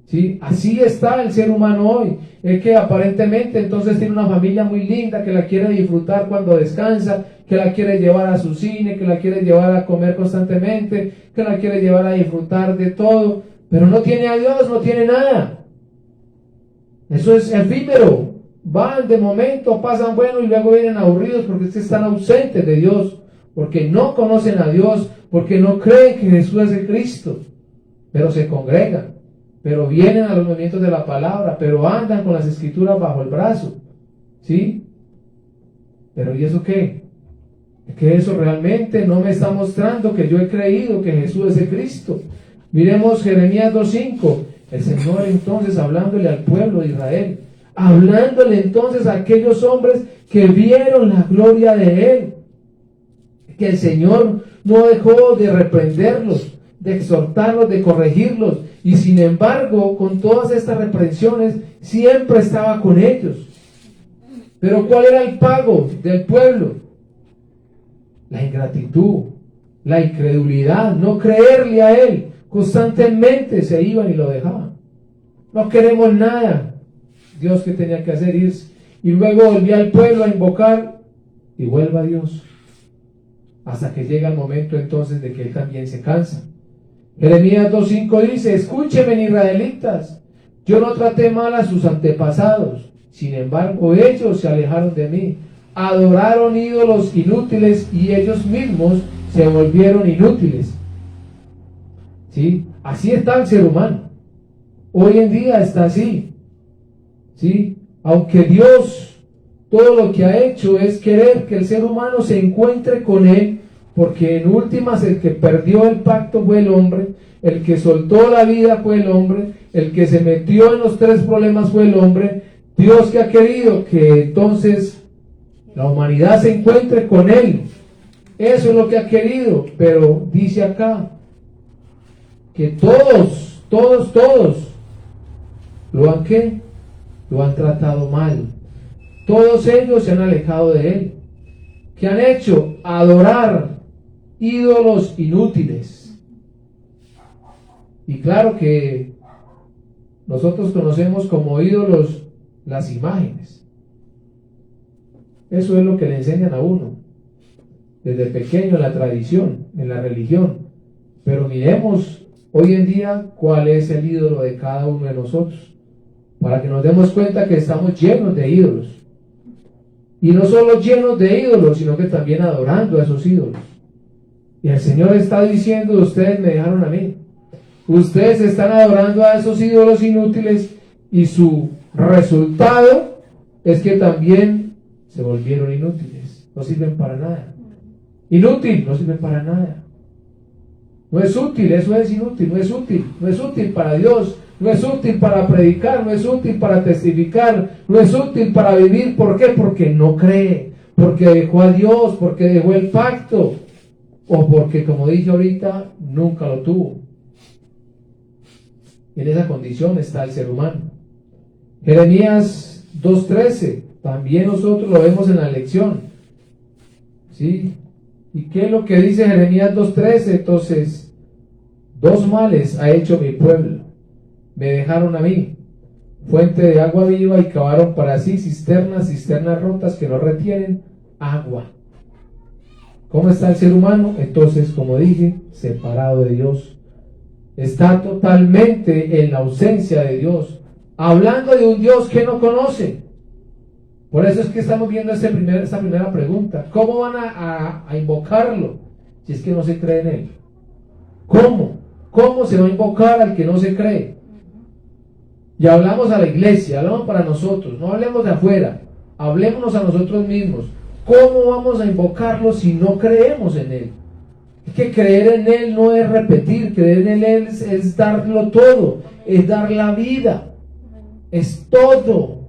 ¿Sí? Así está el ser humano hoy. El que aparentemente entonces tiene una familia muy linda, que la quiere disfrutar cuando descansa, que la quiere llevar a su cine, que la quiere llevar a comer constantemente, que la quiere llevar a disfrutar de todo, pero no tiene a Dios, no tiene nada. Eso es efímero. Van de momento, pasan bueno y luego vienen aburridos porque están ausentes de Dios, porque no conocen a Dios, porque no creen que Jesús es el Cristo, pero se congregan, pero vienen a los movimientos de la palabra, pero andan con las escrituras bajo el brazo, ¿sí? Pero ¿y eso qué? Que eso realmente no me está mostrando que yo he creído que Jesús es el Cristo. Miremos Jeremías 2:5, el Señor entonces hablándole al pueblo de Israel, hablándole entonces a aquellos hombres que vieron la gloria de Él, que el Señor no dejó de reprenderlos, de exhortarlos, de corregirlos, y sin embargo, con todas estas reprensiones, siempre estaba con ellos. Pero ¿cuál era el pago del pueblo? La ingratitud, la incredulidad, no creerle a Él. Constantemente se iban y lo dejaban. No queremos nada. Dios, ¿qué tenía que hacer? Irse. Y luego volvía al pueblo a invocar y vuelve a Dios. Hasta que llega el momento entonces de que Él también se cansa. Jeremías 2:5 dice: escúchenme, israelitas, yo no traté mal a sus antepasados, sin embargo ellos se alejaron de mí, adoraron ídolos inútiles y ellos mismos se volvieron inútiles. ¿Sí? Así está el ser humano. Hoy en día está así. ¿Sí? Aunque Dios todo lo que ha hecho es querer que el ser humano se encuentre con Él, porque en últimas el que perdió el pacto fue el hombre, el que soltó la vida fue el hombre, el que se metió en los 3 problemas fue el hombre. Dios que ha querido que entonces la humanidad se encuentre con Él. Eso es lo que ha querido, pero dice acá que todos lo han tratado mal. Todos ellos se han alejado de Él. ¿Qué han hecho? Adorar ídolos inútiles. Y claro que nosotros conocemos como ídolos las imágenes. Eso es lo que le enseñan a uno desde pequeño en la tradición, en la religión. Pero miremos hoy en día cuál es el ídolo de cada uno de nosotros, para que nos demos cuenta que estamos llenos de ídolos. Y no solo llenos de ídolos, sino que también adorando a esos ídolos. Y el Señor está diciendo: ustedes me dejaron a mí. Ustedes están adorando a esos ídolos inútiles y su resultado es que también se volvieron inútiles. No sirven para nada. Inútil, no sirven para nada. No es útil, eso es inútil, no es útil para Dios, no es útil para predicar, no es útil para testificar, no es útil para vivir. ¿Por qué? Porque no cree, porque dejó a Dios, porque dejó el pacto, o porque, como dije ahorita, nunca lo tuvo. En esa condición está el ser humano. Jeremías 2:13, también nosotros lo vemos en la lección, ¿sí? ¿Y qué es lo que dice Jeremías 2:13? Entonces, dos males ha hecho mi pueblo. Me dejaron a mí, fuente de agua viva, y cavaron para sí cisternas rotas que no retienen agua. ¿Cómo está el ser humano? Entonces, como dije, separado de Dios. Está totalmente en la ausencia de Dios, hablando de un Dios que no conoce. Por eso es que estamos viendo esta primera pregunta. ¿Cómo van a invocarlo si es que no se cree en Él? ¿Cómo? ¿Cómo se va a invocar al que no se cree? Y hablamos a la iglesia, hablamos para nosotros, no hablemos de afuera, hablémonos a nosotros mismos. ¿Cómo vamos a invocarlo si no creemos en Él? Es que creer en Él no es repetir, creer en Él es darlo todo, es dar la vida, es todo,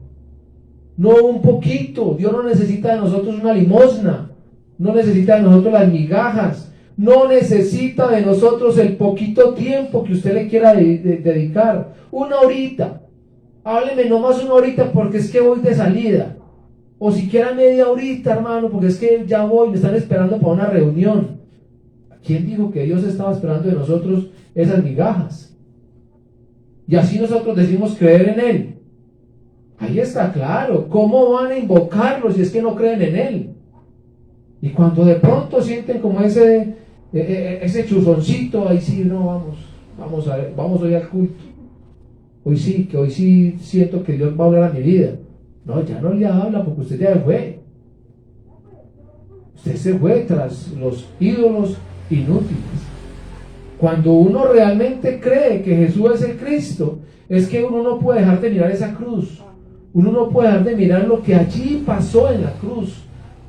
no un poquito. Dios no necesita de nosotros una limosna, no necesita de nosotros las migajas, no necesita de nosotros el poquito tiempo que usted le quiera dedicar. Una horita, hábleme nomás una horita porque es que voy de salida, o siquiera media horita, hermano, porque es que ya voy, me están esperando para una reunión. ¿Quién dijo que Dios estaba esperando de nosotros esas migajas? Y así nosotros decimos creer en Él. Ahí está claro. ¿Cómo van a invocarlo si es que no creen en Él? Y cuando de pronto sienten como ese chuzoncito, ahí sí, no, vamos hoy al culto. Hoy sí siento que Dios va a hablar a mi vida. No, ya no le habla porque usted ya fue. Usted se fue tras los ídolos inútiles. Cuando uno realmente cree que Jesús es el Cristo, es que uno no puede dejar de mirar esa cruz. Uno no puede dejar de mirar lo que allí pasó en la cruz.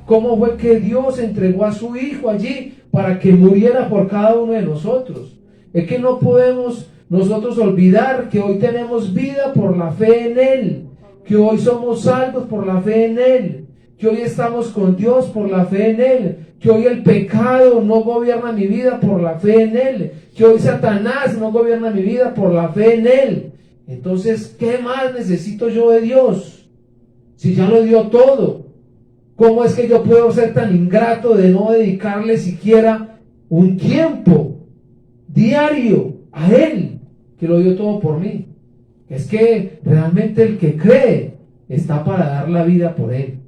Cómo fue que Dios entregó a su Hijo allí para que muriera por cada uno de nosotros. Es que no podemos nosotros olvidar que hoy tenemos vida por la fe en Él, que hoy somos salvos por la fe en Él, que hoy estamos con Dios por la fe en Él, que hoy el pecado no gobierna mi vida por la fe en Él, que hoy Satanás no gobierna mi vida por la fe en Él. Entonces, ¿qué más necesito yo de Dios? Si ya lo dio todo, ¿cómo es que yo puedo ser tan ingrato de no dedicarle siquiera un tiempo diario a Él, que lo dio todo por mí? Es que realmente el que cree está para dar la vida por Él.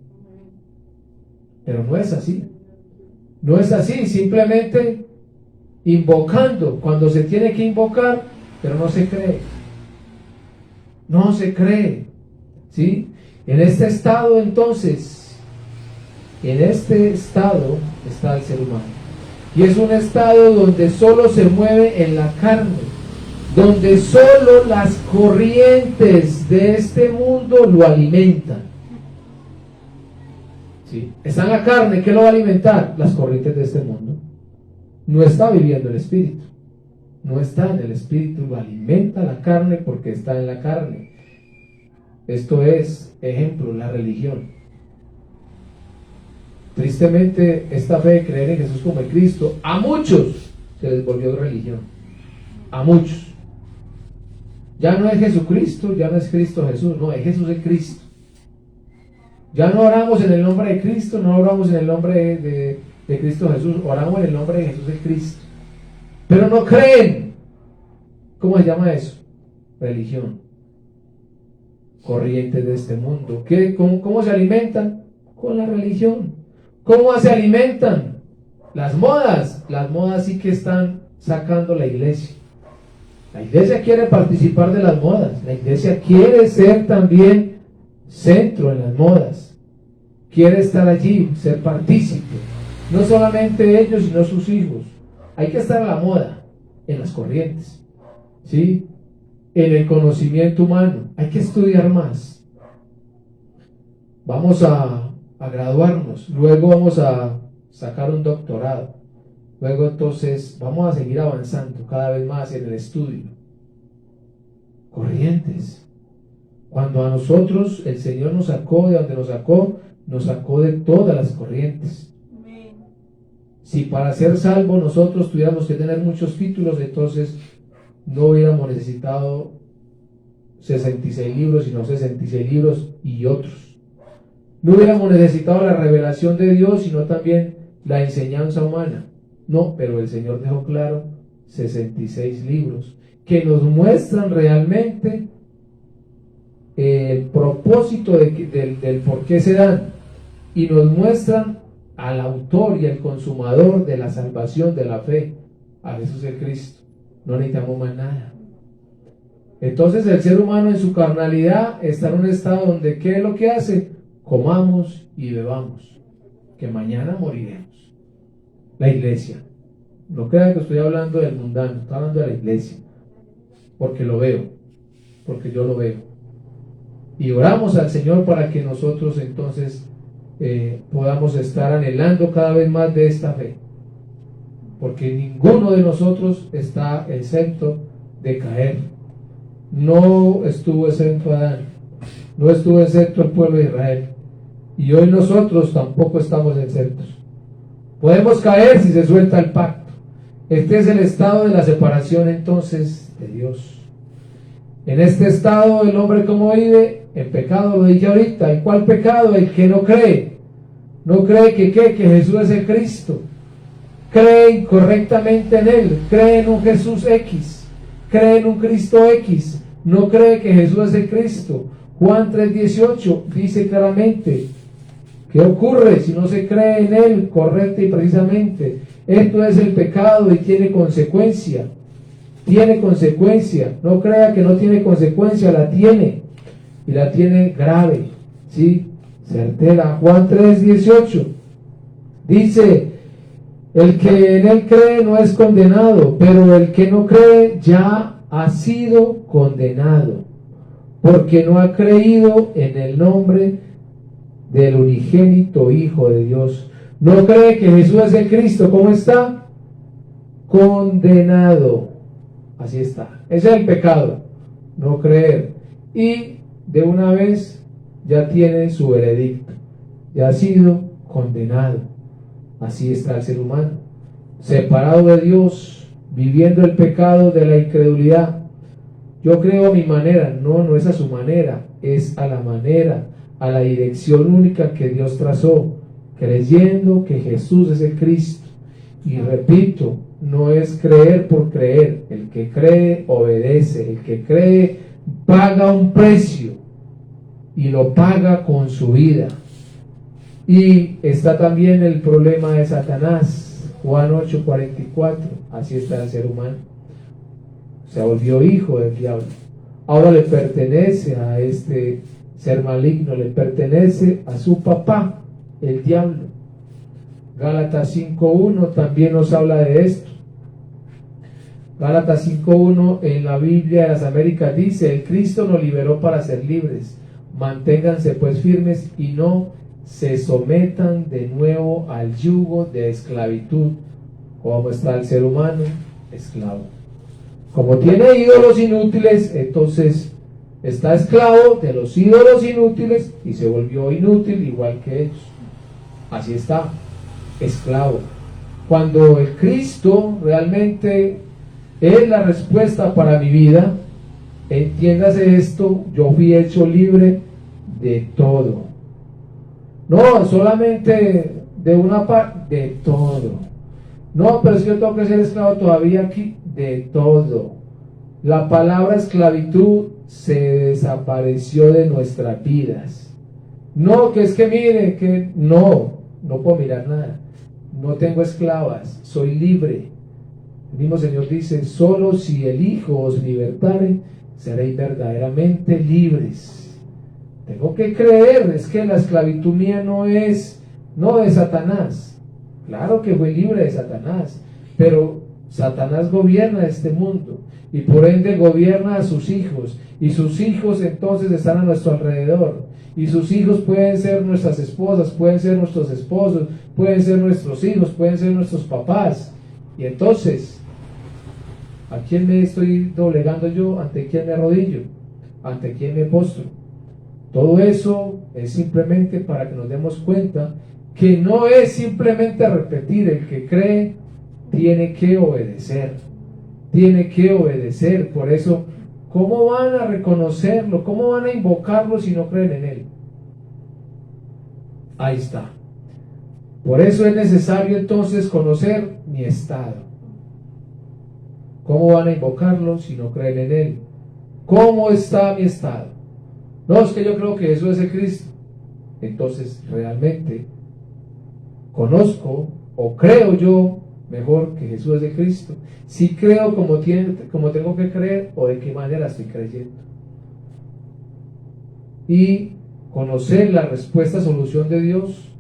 Pero no es así. No es así, simplemente invocando cuando se tiene que invocar, pero no se cree. No se cree. ¿Sí? En este estado entonces, en este estado está el ser humano. Y es un estado donde solo se mueve en la carne, donde solo las corrientes de este mundo lo alimentan. ¿Sí? Está en la carne, ¿qué lo va a alimentar? Las corrientes de este mundo. No está viviendo el espíritu, no está en el espíritu, lo alimenta la carne porque está en la carne. Esto es, ejemplo, la religión. Tristemente, esta fe de creer en Jesús como el Cristo, a muchos se les volvió religión. A muchos. Ya no es Jesucristo, ya no es Cristo Jesús, no, es Jesús el Cristo. Ya no oramos en el nombre de Cristo, no oramos en el nombre de Cristo Jesús, oramos en el nombre de Jesús el Cristo. Pero no creen. ¿Cómo se llama eso? Religión. Corrientes de este mundo. ¿Cómo se alimentan? Con la religión. ¿Cómo se alimentan? Las modas. Las modas sí que están sacando la iglesia. La iglesia quiere participar de las modas. La iglesia quiere ser también centro en las modas. Quiere estar allí, ser partícipe. No solamente ellos, sino sus hijos. Hay que estar a la moda, en las corrientes, ¿sí? En el conocimiento humano. Hay que estudiar más. Vamos a graduarnos. Luego vamos a sacar un doctorado. Luego entonces vamos a seguir avanzando cada vez más en el estudio. corrientes. Cuando a nosotros el Señor nos sacó de donde nos sacó de todas las corrientes. Si para ser salvos nosotros tuviéramos que tener muchos títulos, entonces no hubiéramos necesitado 66 libros, sino 66 libros y otros. No hubiéramos necesitado la revelación de Dios, sino también la enseñanza humana. No, pero el Señor dejó claro 66 libros que nos muestran realmente el propósito del por qué se dan, y nos muestran al autor y al consumador de la salvación, de la fe, a Jesús el Cristo. No necesitamos más nada. Entonces el ser humano en su carnalidad está en un estado donde ¿qué es lo que hace? Comamos y bebamos, que mañana moriremos. La iglesia. No crean que estoy hablando del mundano, estoy hablando de la iglesia, porque lo veo, porque yo lo veo. Y oramos al Señor para que nosotros entonces podamos estar anhelando cada vez más de esta fe, porque ninguno de nosotros está exento de caer. No estuvo exento Adán, no estuvo exento el pueblo de Israel, y hoy nosotros tampoco estamos exentos. Podemos caer si se suelta el pacto. Este es el estado de la separación entonces de Dios. En este estado el hombre, ¿cómo vive? En pecado, lo dije ahorita. ¿En cuál pecado? El que no cree. No cree que Jesús es el Cristo. Cree incorrectamente en Él. Cree en un Jesús X. Cree en un Cristo X. No cree que Jesús es el Cristo. Juan 3:18 dice claramente: ¿qué ocurre si no se cree en Él correcta y precisamente? Esto es el pecado y tiene consecuencia. Tiene consecuencia. No crea que no tiene consecuencia, la tiene. Y la tiene grave. ¿Sí? Certera. Juan 3:18 dice: el que en Él cree no es condenado, pero el que no cree ya ha sido condenado, porque no ha creído en el nombre del unigénito Hijo de Dios. No cree que Jesús es el Cristo. ¿Cómo está? Condenado. Así está. Ese es el pecado, no creer. Y de una vez ya tiene su veredicto, ya ha sido condenado. Así está el ser humano, separado de Dios, viviendo el pecado de la incredulidad. Yo creo a mi manera. No es a su manera, es a la manera, a la dirección única que Dios trazó, creyendo que Jesús es el Cristo. Y repito, no es creer por creer. El que cree obedece, el que cree paga un precio y lo paga con su vida. Y está también el problema de Satanás. Juan 8:44. Así está el ser humano, se volvió hijo del diablo. Ahora le pertenece a este ser maligno, le pertenece a su papá, el diablo. Gálatas 5:1 también nos habla de esto. Gálatas 5:1 en la Biblia de las Américas dice: el Cristo nos liberó para ser libres. Manténganse pues firmes y no se sometan de nuevo al yugo de esclavitud. ¿Cómo está el ser humano? Esclavo. Como tiene ídolos inútiles, entonces está esclavo de los ídolos inútiles y se volvió inútil igual que ellos. Así está, esclavo. Cuando el Cristo realmente es la respuesta para mi vida, entiéndase esto: yo fui hecho libre de todo. No solamente de una parte, de todo. No, pero es que yo tengo que ser esclavo todavía aquí, de todo. La palabra esclavitud se desapareció de nuestras vidas. No, que es que mire, que no puedo mirar nada. No tengo esclavas, soy libre. El mismo Señor dice: solo si el Hijo os libertare, seréis verdaderamente libres. Tengo que creer, es que la esclavitud mía no es de Satanás. Claro que fue libre de Satanás, pero Satanás gobierna este mundo y por ende gobierna a sus hijos, y sus hijos entonces están a nuestro alrededor, y sus hijos pueden ser nuestras esposas, pueden ser nuestros esposos, pueden ser nuestros hijos, pueden ser nuestros papás. Y entonces ¿A quién me estoy doblegando yo? ¿Ante quién me arrodillo? ¿Ante quién me postro? Todo eso es simplemente para que nos demos cuenta que no es simplemente repetir. El que cree tiene que obedecer. Tiene que obedecer. Por eso, ¿cómo van a reconocerlo? ¿Cómo van a invocarlo si no creen en él? Ahí está. Por eso es necesario entonces conocer mi estado. ¿Cómo van a invocarlo si no creen en él? ¿Cómo está mi estado? No, es que yo creo que Jesús es el Cristo. Entonces, realmente, conozco o creo yo mejor que Jesús es el Cristo. Si creo como tengo que creer, o de qué manera estoy creyendo. Y conocer la respuesta, solución de Dios.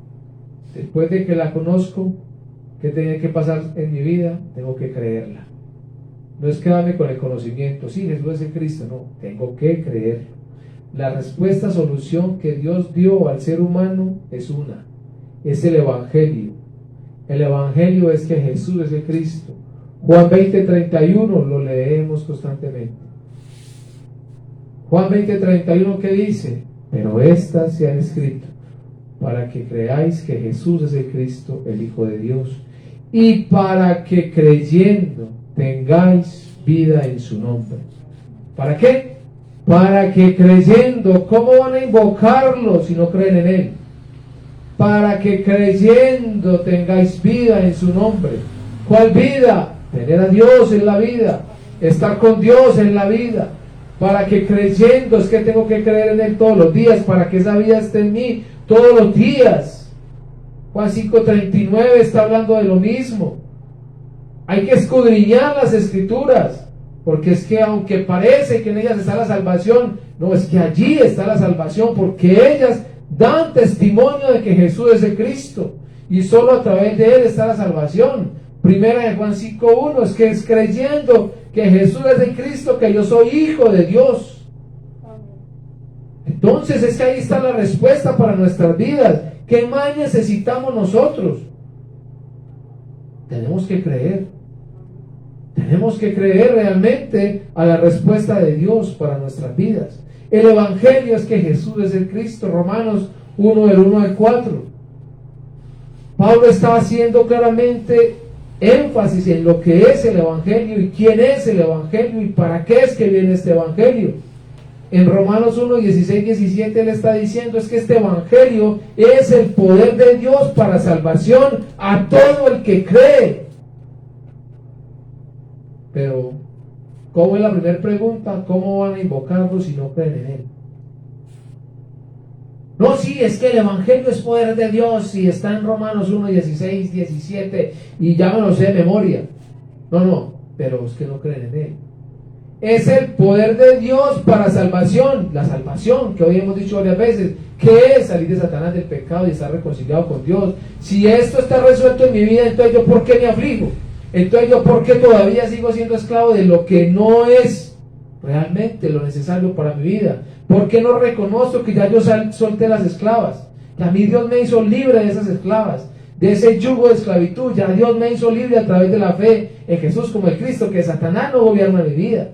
Después de que la conozco, ¿qué tiene que pasar en mi vida? Tengo que creerla. No es quedarme con el conocimiento. Sí, Jesús es el Cristo. No, tengo que creerlo. La respuesta, solución que Dios dio al ser humano es una. Es el Evangelio. El Evangelio es que Jesús es el Cristo. Juan 20:31 lo leemos constantemente. Juan 20:31, ¿qué dice? Pero estas se han escrito para que creáis que Jesús es el Cristo, el Hijo de Dios, y para que creyendo tengáis vida en su nombre. ¿Para qué? Para que creyendo. ¿Cómo van a invocarlo si no creen en él? Para que creyendo tengáis vida en su nombre. ¿Cuál vida? Tener a Dios en la vida, estar con Dios en la vida. Para que creyendo, es que tengo que creer en él todos los días, para que esa vida esté en mí todos los días. Juan 5:39 está hablando de lo mismo. Hay que escudriñar las escrituras, porque es que aunque parece que en ellas está la salvación, no, es que allí está la salvación, porque ellas dan testimonio de que Jesús es el Cristo, y solo a través de él está la salvación. Primera de Juan 5:1 es que es creyendo que Jesús es el Cristo, que yo soy hijo de Dios. Entonces es que ahí está la respuesta para nuestras vidas. ¿Qué más necesitamos nosotros? Tenemos que creer. Tenemos que creer realmente a la respuesta de Dios para nuestras vidas. El Evangelio es que Jesús es el Cristo. Romanos 1, del 1 al 4. Pablo está haciendo claramente énfasis en lo que es el Evangelio y quién es el Evangelio y para qué es que viene este Evangelio. En Romanos 1, 16, 17 él está diciendo es que este Evangelio es el poder de Dios para salvación a todo el que cree. Pero, ¿cómo es la primera pregunta? ¿Cómo van a invocarlo si no creen en él? No, sí, es que el Evangelio es poder de Dios y está en Romanos 1, 16, 17 y ya me lo sé de memoria. No, pero es que no creen en él. Es el poder de Dios para salvación, la salvación que hoy hemos dicho varias veces, que es salir de Satanás, del pecado y estar reconciliado con Dios. Si esto está resuelto en mi vida, entonces yo ¿por qué me aflijo? Entonces yo ¿por qué todavía sigo siendo esclavo de lo que no es realmente lo necesario para mi vida? ¿Por qué no reconozco que ya yo solté las esclavas? Que a mí Dios me hizo libre de esas esclavas, de ese yugo de esclavitud. Ya Dios me hizo libre a través de la fe en Jesús como el Cristo, que Satanás no gobierna mi vida.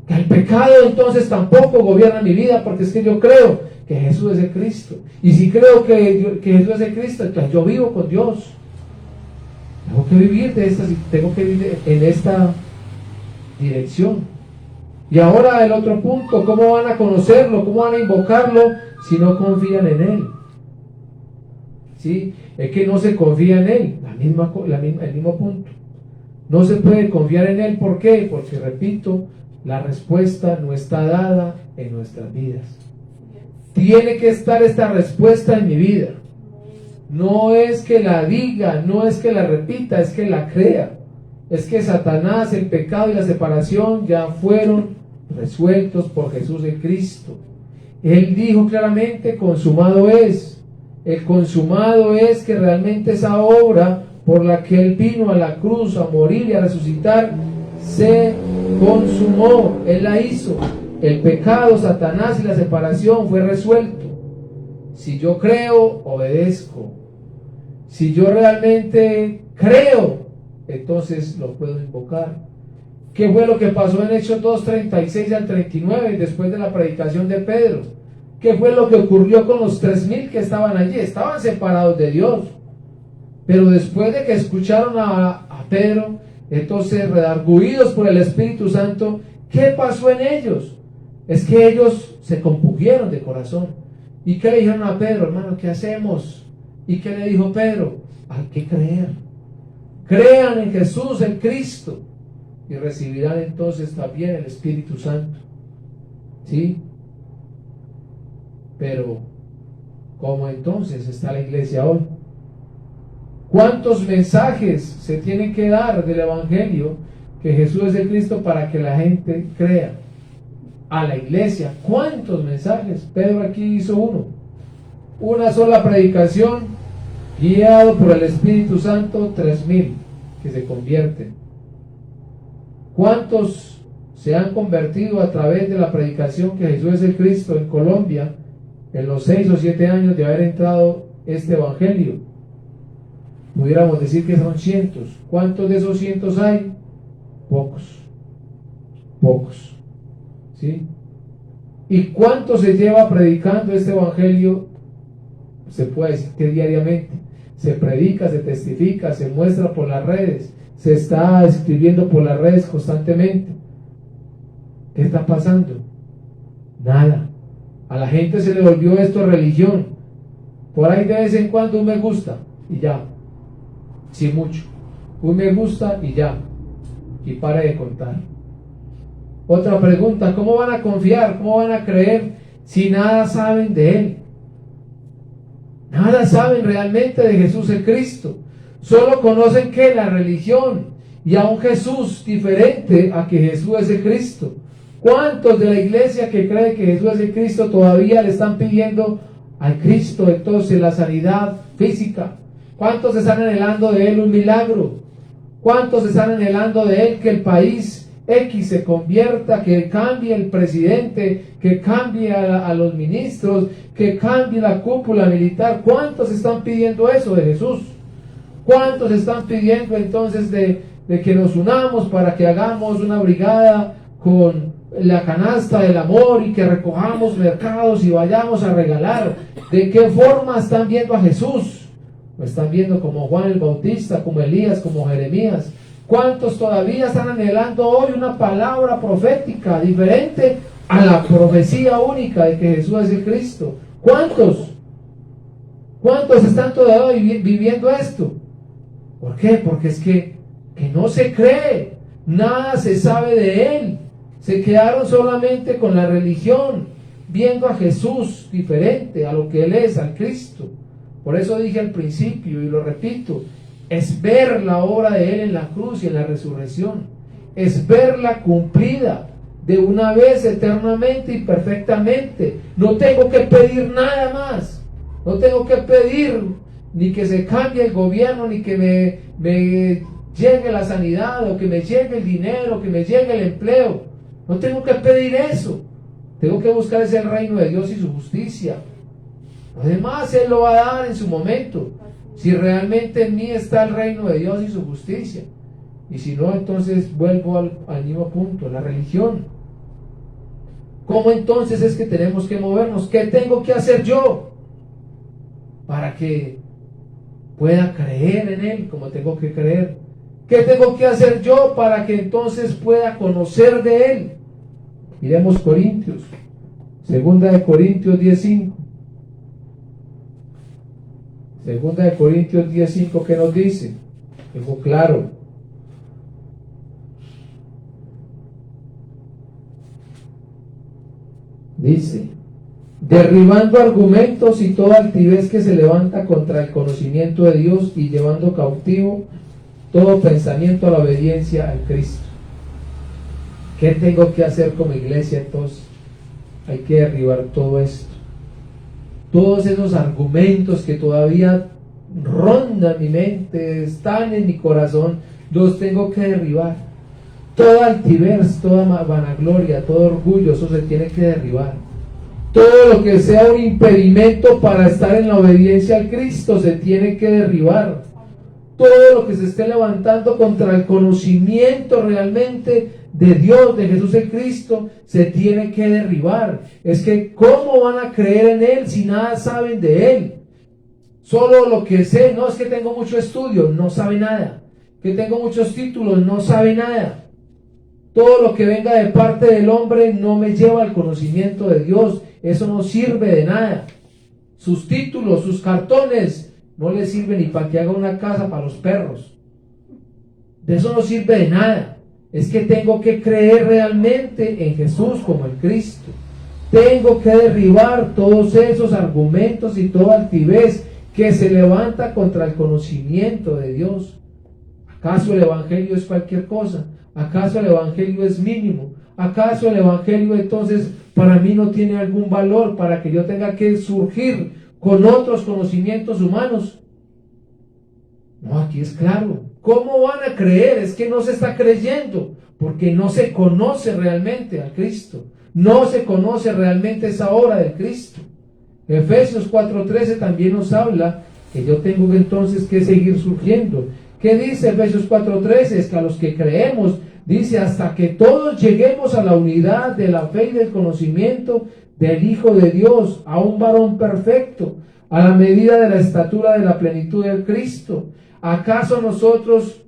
Que el pecado entonces tampoco gobierna mi vida, porque es que yo creo que Jesús es el Cristo. Y si creo que Jesús es el Cristo, entonces yo vivo con Dios. Tengo que vivir tengo que vivir en esta dirección. Y ahora el otro punto, ¿cómo van a conocerlo? ¿Cómo van a invocarlo si no confían en él? ¿Sí? Es que no se confía en él, el mismo punto. No se puede confiar en él, ¿por qué? Porque, repito, la respuesta no está dada en nuestras vidas. Tiene que estar esta respuesta en mi vida. No es que la diga, no es que la repita, es que la crea. Es que Satanás, el pecado y la separación ya fueron resueltos por Jesús el Cristo. Él dijo claramente, consumado es. El consumado es que realmente esa obra por la que Él vino a la cruz a morir y a resucitar se consumó. Él la hizo. El pecado, Satanás y la separación fue resuelto. Si yo creo, obedezco. Si yo realmente creo, entonces lo puedo invocar. ¿Qué fue lo que pasó en Hechos 2:36 al 39 después de la predicación de Pedro? ¿Qué fue lo que ocurrió con los 3,000 que estaban allí? Estaban separados de Dios, pero después de que escucharon a Pedro, entonces redarguidos por el Espíritu Santo, ¿qué pasó en ellos? Es que ellos se compungieron de corazón. ¿Y qué le dijeron a Pedro? Hermano, ¿qué hacemos? ¿Y qué le dijo Pedro? Hay que creer. Crean en Jesús, el Cristo, y recibirán entonces también el Espíritu Santo. ¿Sí? Pero, ¿cómo entonces está la iglesia hoy? ¿Cuántos mensajes se tienen que dar del Evangelio que Jesús es el Cristo para que la gente crea? A la iglesia, ¿cuántos mensajes? Pedro aquí hizo uno. Una sola predicación, guiado por el Espíritu Santo, 3,000 que se convierten. ¿Cuántos se han convertido a través de la predicación que Jesús es el Cristo en Colombia en los 6 o 7 años de haber entrado este Evangelio? Pudiéramos decir que son cientos. ¿Cuántos de esos cientos hay? Pocos. Pocos. ¿Sí? ¿Y cuánto se lleva predicando este Evangelio? Se puede decir que diariamente. Se predica, se testifica, se muestra por las redes, se está escribiendo por las redes constantemente. ¿Qué está pasando? Nada. A la gente se le volvió esto religión. Por ahí de vez en cuando un me gusta y ya. Sí, mucho. Un me gusta y ya. Y pare de contar. Otra pregunta: ¿cómo van a confiar? ¿Cómo van a creer si nada saben de Él? Nada saben realmente de Jesús el Cristo. Solo conocen que la religión y a un Jesús diferente a que Jesús es el Cristo. ¿Cuántos de la iglesia que cree que Jesús es el Cristo todavía le están pidiendo al Cristo entonces la sanidad física? ¿Cuántos están anhelando de Él un milagro? ¿Cuántos están anhelando de Él que el país X se convierta, que cambie el presidente, que cambie a los ministros, que cambie la cúpula militar? ¿Cuántos están pidiendo eso de Jesús? ¿Cuántos están pidiendo entonces de que nos unamos para que hagamos una brigada con la canasta del amor y que recojamos mercados y vayamos a regalar? ¿De qué forma están viendo a Jesús? ¿Lo están viendo como Juan el Bautista, como Elías, como Jeremías? ¿Cuántos todavía están anhelando hoy una palabra profética diferente a la profecía única de que Jesús es el Cristo? ¿Cuántos? ¿Cuántos están todavía viviendo esto? ¿Por qué? Porque es que no se cree, nada se sabe de Él. Se quedaron solamente con la religión, viendo a Jesús diferente a lo que Él es, al Cristo. Por eso dije al principio y lo repito, es ver la obra de Él en la cruz y en la resurrección, es verla cumplida de una vez eternamente y perfectamente. No tengo que pedir nada más, no tengo que pedir ni que se cambie el gobierno, ni que me llegue la sanidad, o que me llegue el dinero, que me llegue el empleo. No tengo que pedir eso. Tengo que buscar ese reino de Dios y su justicia. Además Él lo va a dar en su momento, si realmente en mí está el reino de Dios y su justicia. Y si no, entonces vuelvo al mismo punto, la religión. ¿Cómo entonces es que tenemos que movernos? ¿Qué tengo que hacer yo para que pueda creer en Él como tengo que creer? ¿Qué tengo que hacer yo para que entonces pueda conocer de Él? Miremos Corintios, 2 Corintios 10:5. 2 Corintios 10:5, ¿qué nos dice? Dijo claro. Dice: derribando argumentos y toda altivez que se levanta contra el conocimiento de Dios y llevando cautivo todo pensamiento a la obediencia al Cristo. ¿Qué tengo que hacer como iglesia entonces? Hay que derribar todo esto. Todos esos argumentos que todavía rondan mi mente, están en mi corazón, los tengo que derribar. Toda altivez, toda vanagloria, todo orgullo, eso se tiene que derribar. Todo lo que sea un impedimento para estar en la obediencia al Cristo se tiene que derribar. Todo lo que se esté levantando contra el conocimiento realmente de Dios, de Jesús el Cristo, se tiene que derribar. Es que ¿cómo van a creer en Él si nada saben de Él? Solo lo que sé, no es que tengo mucho estudio, no sabe nada. Que tengo muchos títulos, no sabe nada. Todo lo que venga de parte del hombre no me lleva al conocimiento de Dios. Eso no sirve de nada. Sus títulos, sus cartones, no le sirven ni para que haga una casa para los perros. De eso no sirve de nada. Es que tengo que creer realmente en Jesús como el Cristo. Tengo que derribar todos esos argumentos y toda altivez que se levanta contra el conocimiento de Dios. ¿Acaso el Evangelio es cualquier cosa? ¿Acaso el Evangelio es mínimo? ¿Acaso el Evangelio entonces para mí no tiene algún valor para que yo tenga que surgir con otros conocimientos humanos? No, aquí es claro. ¿Cómo van a creer? Es que no se está creyendo, porque no se conoce realmente al Cristo. No se conoce realmente esa obra del Cristo. Efesios 4:13 también nos habla que yo tengo entonces que seguir surgiendo. ¿Qué dice Efesios 4:13? Es que a los que creemos, dice, hasta que todos lleguemos a la unidad de la fe y del conocimiento del Hijo de Dios, a un varón perfecto, a la medida de la estatura de la plenitud del Cristo. ¿Acaso nosotros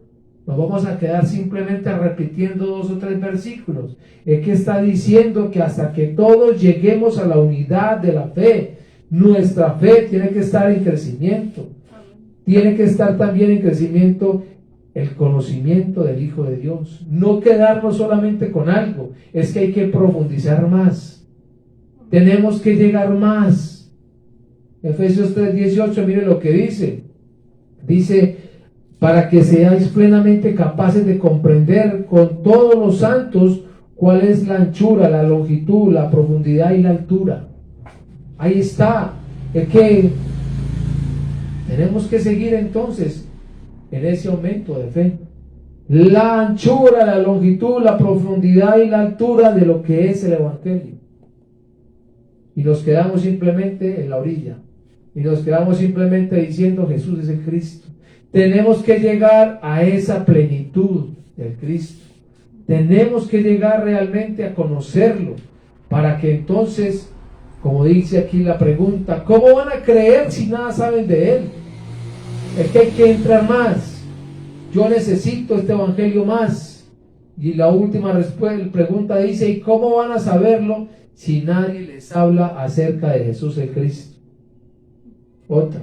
nos vamos a quedar simplemente repitiendo 2 o 3 versículos? Es que está diciendo que hasta que todos lleguemos a la unidad de la fe, nuestra fe tiene que estar en crecimiento. Tiene que estar también en crecimiento el conocimiento del Hijo de Dios. No quedarnos solamente con algo, es que hay que profundizar más. Tenemos que llegar más. Efesios 3:18, mire lo que dice. Dice, para que seáis plenamente capaces de comprender con todos los santos cuál es la anchura, la longitud, la profundidad y la altura. Ahí está. Es que tenemos que seguir entonces en ese aumento de fe. La anchura, la longitud, la profundidad y la altura de lo que es el Evangelio. Y nos quedamos simplemente en la orilla. Y nos quedamos simplemente diciendo Jesús es el Cristo. Tenemos que llegar a esa plenitud del Cristo. Tenemos que llegar realmente a conocerlo para que entonces, como dice aquí la pregunta, ¿cómo van a creer si nada saben de Él? Es que hay que entrar más. Yo necesito este Evangelio más. Y la última pregunta dice, ¿y cómo van a saberlo si nadie les habla acerca de Jesús el Cristo? Otra.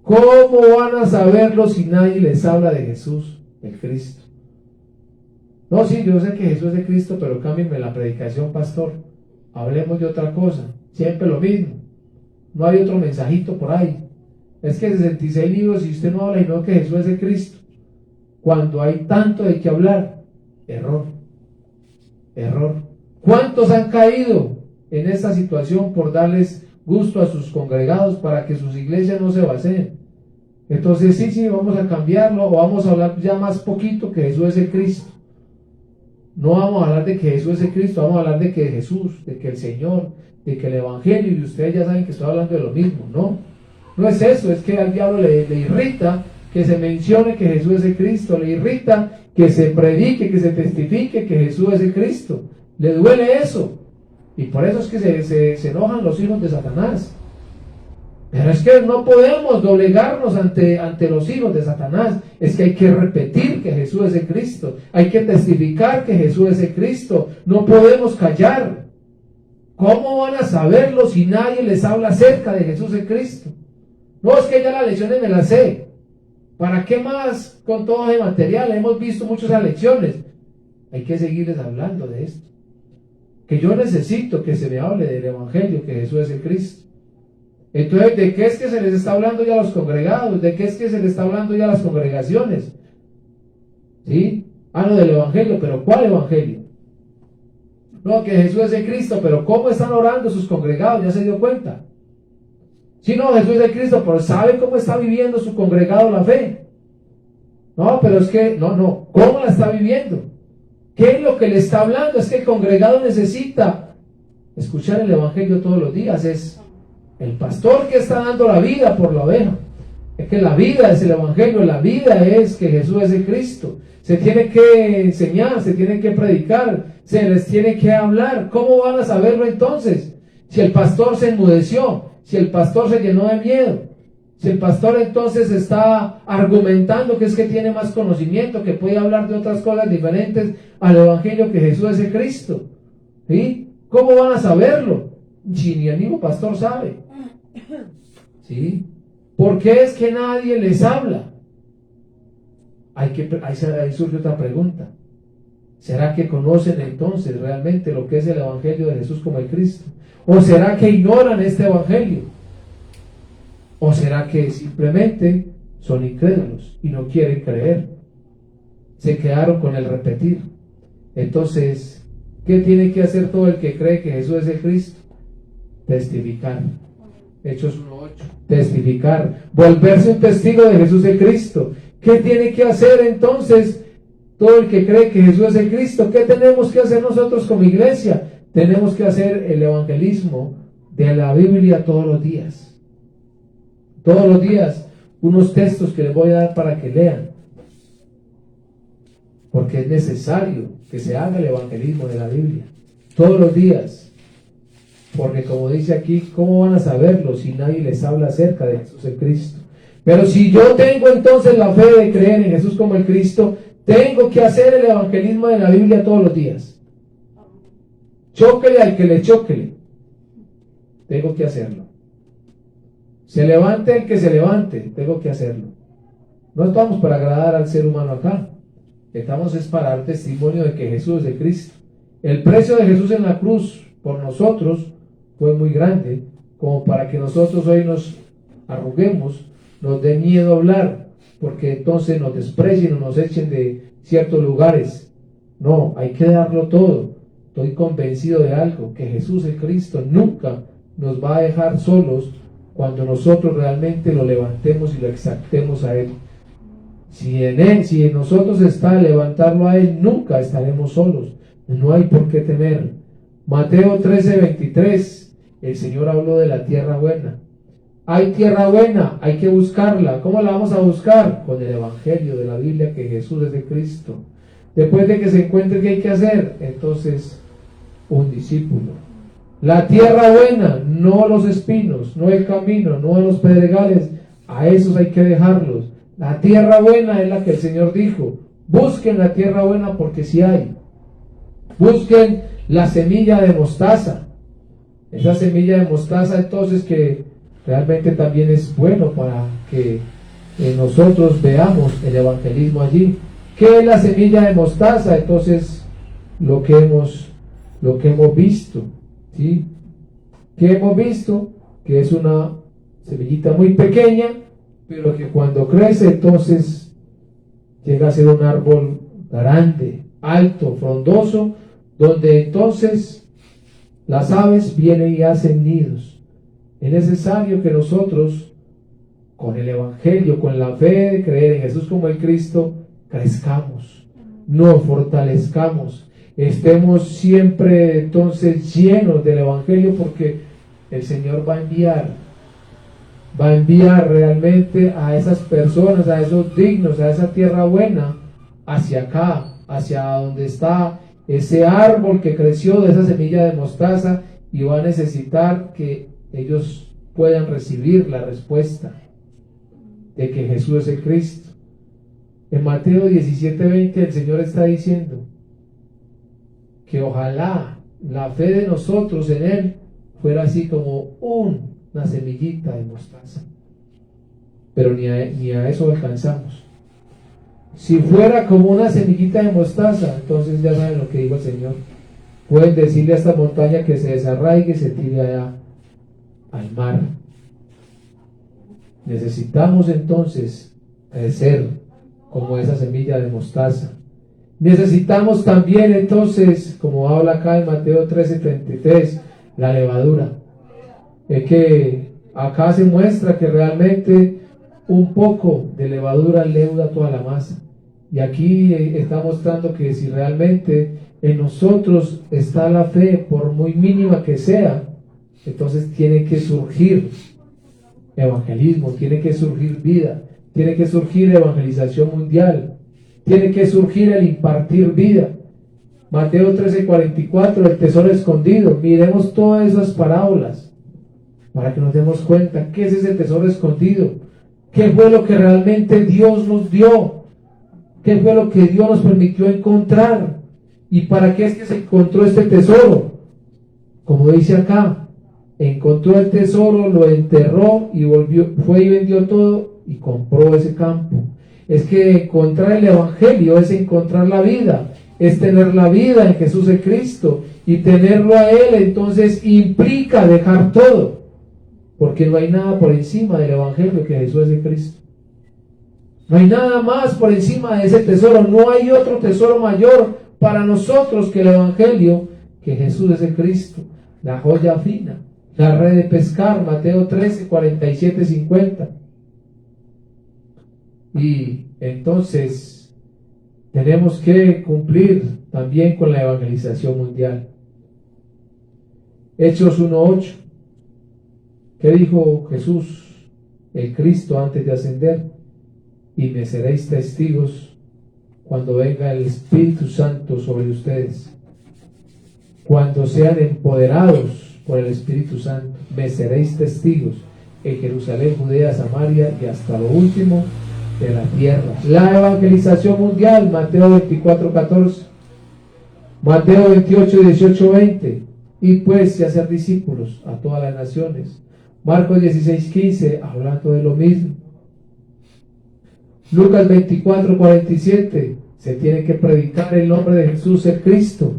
¿Cómo van a saberlo si nadie les habla de Jesús el Cristo? No, sí, yo sé que Jesús es el Cristo, pero cámbienme la predicación, pastor. Hablemos de otra cosa. Siempre lo mismo. No hay otro mensajito por ahí. Es que 66 libros y usted no habla y no que Jesús es el Cristo. Cuando hay tanto de qué hablar. Error. Error. ¿Cuántos han caído en esta situación por darles gusto a sus congregados para que sus iglesias no se vacíen? Entonces sí, vamos a cambiarlo, o vamos a hablar ya más poquito que Jesús es el Cristo. No vamos a hablar de que Jesús es el Cristo, vamos a hablar de que Jesús, de que el Señor, de que el Evangelio, y ustedes ya saben que estoy hablando de lo mismo. No es eso, es que al diablo le irrita que se mencione que Jesús es el Cristo, le irrita que se predique, que se testifique que Jesús es el Cristo. Le duele eso, y por eso es que se enojan los hijos de Satanás. Pero es que no podemos doblegarnos ante los hijos de Satanás. Es que hay que repetir que Jesús es el Cristo. Hay que testificar que Jesús es el Cristo. No podemos callar. ¿Cómo van a saberlo si nadie les habla acerca de Jesús el Cristo? No, es que ya las lecciones me las sé. ¿Para qué más con todo ese material? Hemos visto muchas lecciones. Hay que seguirles hablando de esto. Que yo necesito que se me hable del Evangelio, que Jesús es el Cristo. Entonces, ¿de qué es que se les está hablando ya a los congregados? ¿De qué es que se les está hablando ya a las congregaciones? ¿Sí? No, del Evangelio, pero ¿cuál Evangelio? No, que Jesús es el Cristo, pero ¿cómo están orando sus congregados? ¿Ya se dio cuenta? Sí, no, Jesús es el Cristo, pero ¿sabe cómo está viviendo su congregado la fe? No, pero es que, no, ¿cómo la está viviendo? ¿Qué es lo que le está hablando? Es que el congregado necesita escuchar el Evangelio todos los días. Es el pastor que está dando la vida por la oveja. Es que la vida es el Evangelio, la vida es que Jesús es el Cristo. se tiene que enseñar, se tiene que predicar, se les tiene que hablar. ¿Cómo van a saberlo entonces? Si el pastor se enmudeció, si el pastor se llenó de miedo, si el pastor entonces está argumentando que es que tiene más conocimiento, que puede hablar de otras cosas diferentes al evangelio que Jesús es el Cristo, ¿sí? ¿Cómo van a saberlo? Si ni el mismo pastor sabe, ¿sí? ¿Por qué es que nadie les habla? Ahí surge otra pregunta. ¿Será que conocen entonces realmente lo que es el evangelio de Jesús como el Cristo? ¿O será que ignoran este evangelio? ¿O será que simplemente son incrédulos y no quieren creer? Se quedaron con el repetir. Entonces, ¿qué tiene que hacer todo el que cree que Jesús es el Cristo? Testificar. Hechos 1:8. Testificar. Volverse un testigo de Jesús el Cristo. ¿Qué tiene que hacer entonces todo el que cree que Jesús es el Cristo? ¿Qué tenemos que hacer nosotros como iglesia? Tenemos que hacer el evangelismo de la Biblia todos los días. Todos los días, unos textos que les voy a dar para que lean. Porque es necesario que se haga el evangelismo de la Biblia. Todos los días. Porque como dice aquí, ¿cómo van a saberlo si nadie les habla acerca de Jesús el Cristo? Pero si yo tengo entonces la fe de creer en Jesús como el Cristo, tengo que hacer el evangelismo de la Biblia todos los días. Chóquele al que le chóquele. Tengo que hacerlo. Se levante el que se levante, tengo que hacerlo. No estamos para agradar al ser humano acá. Estamos es para dar testimonio de que Jesús es el Cristo. El precio de Jesús en la cruz por nosotros fue muy grande, como para que nosotros hoy nos arruguemos, nos dé miedo hablar, porque entonces nos desprecien o nos echen de ciertos lugares. No, hay que darlo todo. Estoy convencido de algo, que Jesús el Cristo nunca nos va a dejar solos cuando nosotros realmente lo levantemos y lo exaltemos a Él. Si en nosotros está levantarlo a Él, nunca estaremos solos. No hay por qué temer. Mateo 13:23, el Señor habló de la tierra buena. Hay tierra buena, hay que buscarla. ¿Cómo la vamos a buscar? Con el evangelio de la Biblia, que Jesús es de Cristo. Después de que se encuentre qué hay que hacer, entonces un discípulo. La tierra buena, no los espinos, no el camino, no los pedregales, a esos hay que dejarlos. La tierra buena es la que el Señor dijo. Busquen la tierra buena porque sí hay. Busquen la semilla de mostaza. Esa semilla de mostaza entonces que realmente también es bueno para que nosotros veamos el evangelismo allí. ¿Qué es la semilla de mostaza? Entonces lo que hemos visto, ¿sí? ¿Qué hemos visto? Que es una semillita muy pequeña, pero que cuando crece entonces llega a ser un árbol grande, alto, frondoso, donde entonces las aves vienen y hacen nidos. Es necesario que nosotros, con el evangelio, con la fe de creer en Jesús como el Cristo, crezcamos, nos fortalezcamos, estemos siempre entonces llenos del evangelio, porque el Señor va a enviar realmente a esas personas, a esos dignos, a esa tierra buena, hacia acá, hacia donde está ese árbol que creció de esa semilla de mostaza, y va a necesitar que ellos puedan recibir la respuesta de que Jesús es el Cristo. En Mateo 17:20 el Señor está diciendo que ojalá la fe de nosotros en Él fuera así como una semillita de mostaza, pero ni a eso alcanzamos. Si fuera como una semillita de mostaza, entonces ya saben lo que dijo el Señor. Pueden decirle a esta montaña que se desarraigue y se tire allá al mar. Necesitamos entonces crecer como esa semilla de mostaza. Necesitamos también entonces, como habla acá en Mateo 13:33, la levadura. Es que acá se muestra que realmente un poco de levadura leuda toda la masa. Y aquí está mostrando que si realmente en nosotros está la fe, por muy mínima que sea, entonces tiene que surgir evangelismo, tiene que surgir vida, tiene que surgir evangelización mundial. tiene que surgir el impartir vida. Mateo 13:44, el tesoro escondido. Miremos todas esas parábolas para que nos demos cuenta qué es ese tesoro escondido, qué fue lo que realmente Dios nos dio, qué fue lo que Dios nos permitió encontrar y para qué es que se encontró este tesoro. Como dice acá, encontró el tesoro, lo enterró y fue y vendió todo y compró ese campo. Es que encontrar el evangelio es encontrar la vida, es tener la vida en Jesús de Cristo, y tenerlo a Él entonces implica dejar todo, porque no hay nada por encima del evangelio que Jesús es de Cristo. No hay nada más por encima de ese tesoro, no hay otro tesoro mayor para nosotros que el evangelio, que Jesús es de Cristo, la joya fina, la red de pescar, Mateo 13:47-50. Y entonces tenemos que cumplir también con la evangelización mundial. Hechos 1:8. ¿Qué dijo Jesús, el Cristo, antes de ascender? Y me seréis testigos cuando venga el Espíritu Santo sobre ustedes. Cuando sean empoderados por el Espíritu Santo, me seréis testigos en Jerusalén, Judea, Samaria y hasta lo último de la tierra. La evangelización mundial, Mateo 24:14, Mateo 28:18-20, y pues y hacer discípulos a todas las naciones. Marcos 16:15, hablando de lo mismo. Lucas 24:47, se tiene que predicar el nombre de Jesús el Cristo.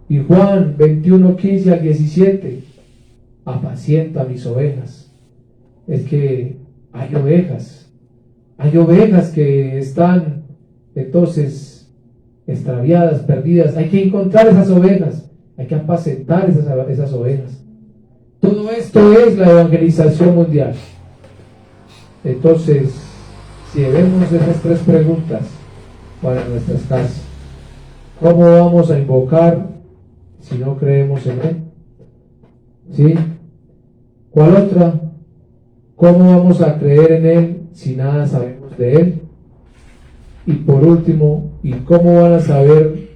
Y Juan 21:15-17, apacienta mis ovejas. Es que hay ovejas que están entonces extraviadas, perdidas. Hay que encontrar esas ovejas, hay que apacentar esas ovejas. Todo esto es la evangelización mundial. Entonces, si vemos esas tres preguntas para nuestras casas: ¿cómo vamos a invocar si no creemos en Él? ¿Sí? ¿Cuál otra? ¿Cómo vamos a creer en Él si nada sabemos de Él? Y por último, ¿y cómo van a saber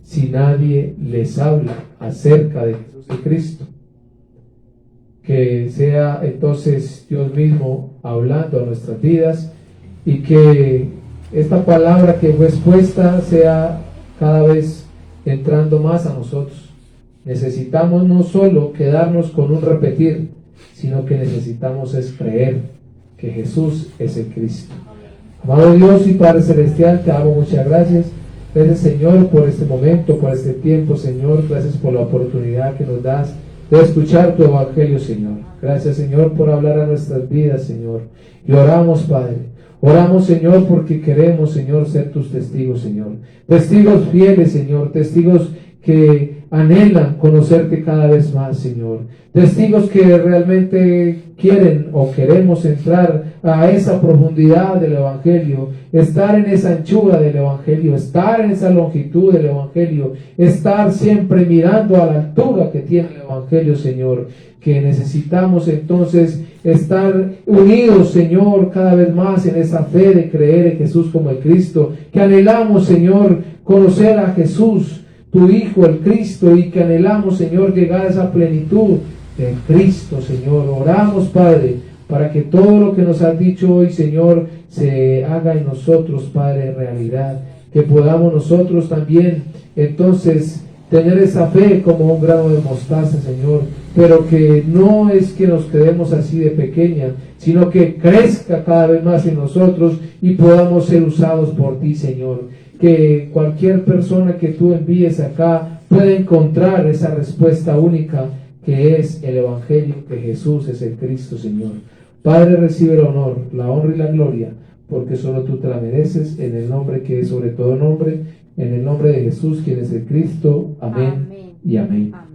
si nadie les habla acerca de Jesús y Cristo? Que sea entonces Dios mismo hablando a nuestras vidas, y que esta palabra que fue expuesta sea cada vez entrando más a nosotros. Necesitamos no solo quedarnos con un repetir, sino que necesitamos es creer que Jesús es el Cristo. Amado Dios y Padre Celestial, te damos muchas gracias. Gracias, Señor, por este momento, por este tiempo, Señor. Gracias por la oportunidad que nos das de escuchar tu evangelio, Señor. Gracias, Señor, por hablar a nuestras vidas, Señor. Y oramos, Padre. Oramos, Señor, porque queremos, Señor, ser tus testigos, Señor. Testigos fieles, Señor. Testigos que anhelan conocerte cada vez más, Señor. Testigos que realmente quieren o queremos entrar a esa profundidad del evangelio, estar en esa anchura del evangelio, estar en esa longitud del evangelio, estar siempre mirando a la altura que tiene el evangelio, Señor. Que necesitamos entonces estar unidos, Señor, cada vez más en esa fe de creer en Jesús como el Cristo. Que anhelamos, Señor, conocer a Jesús, tu Hijo, el Cristo, y que anhelamos, Señor, llegar a esa plenitud de Cristo, Señor. Oramos, Padre, para que todo lo que nos has dicho hoy, Señor, se haga en nosotros, Padre, realidad. Que podamos nosotros también, entonces, tener esa fe como un grano de mostaza, Señor, pero que no es que nos quedemos así de pequeña, sino que crezca cada vez más en nosotros y podamos ser usados por ti, Señor. Que cualquier persona que tú envíes acá pueda encontrar esa respuesta única, que es el evangelio, que Jesús es el Cristo, Señor. Padre, recibe el honor, la honra y la gloria, porque solo tú te la mereces, en el nombre que es sobre todo nombre, en el nombre de Jesús, quien es el Cristo. Amén, amén. Y amén. Amén.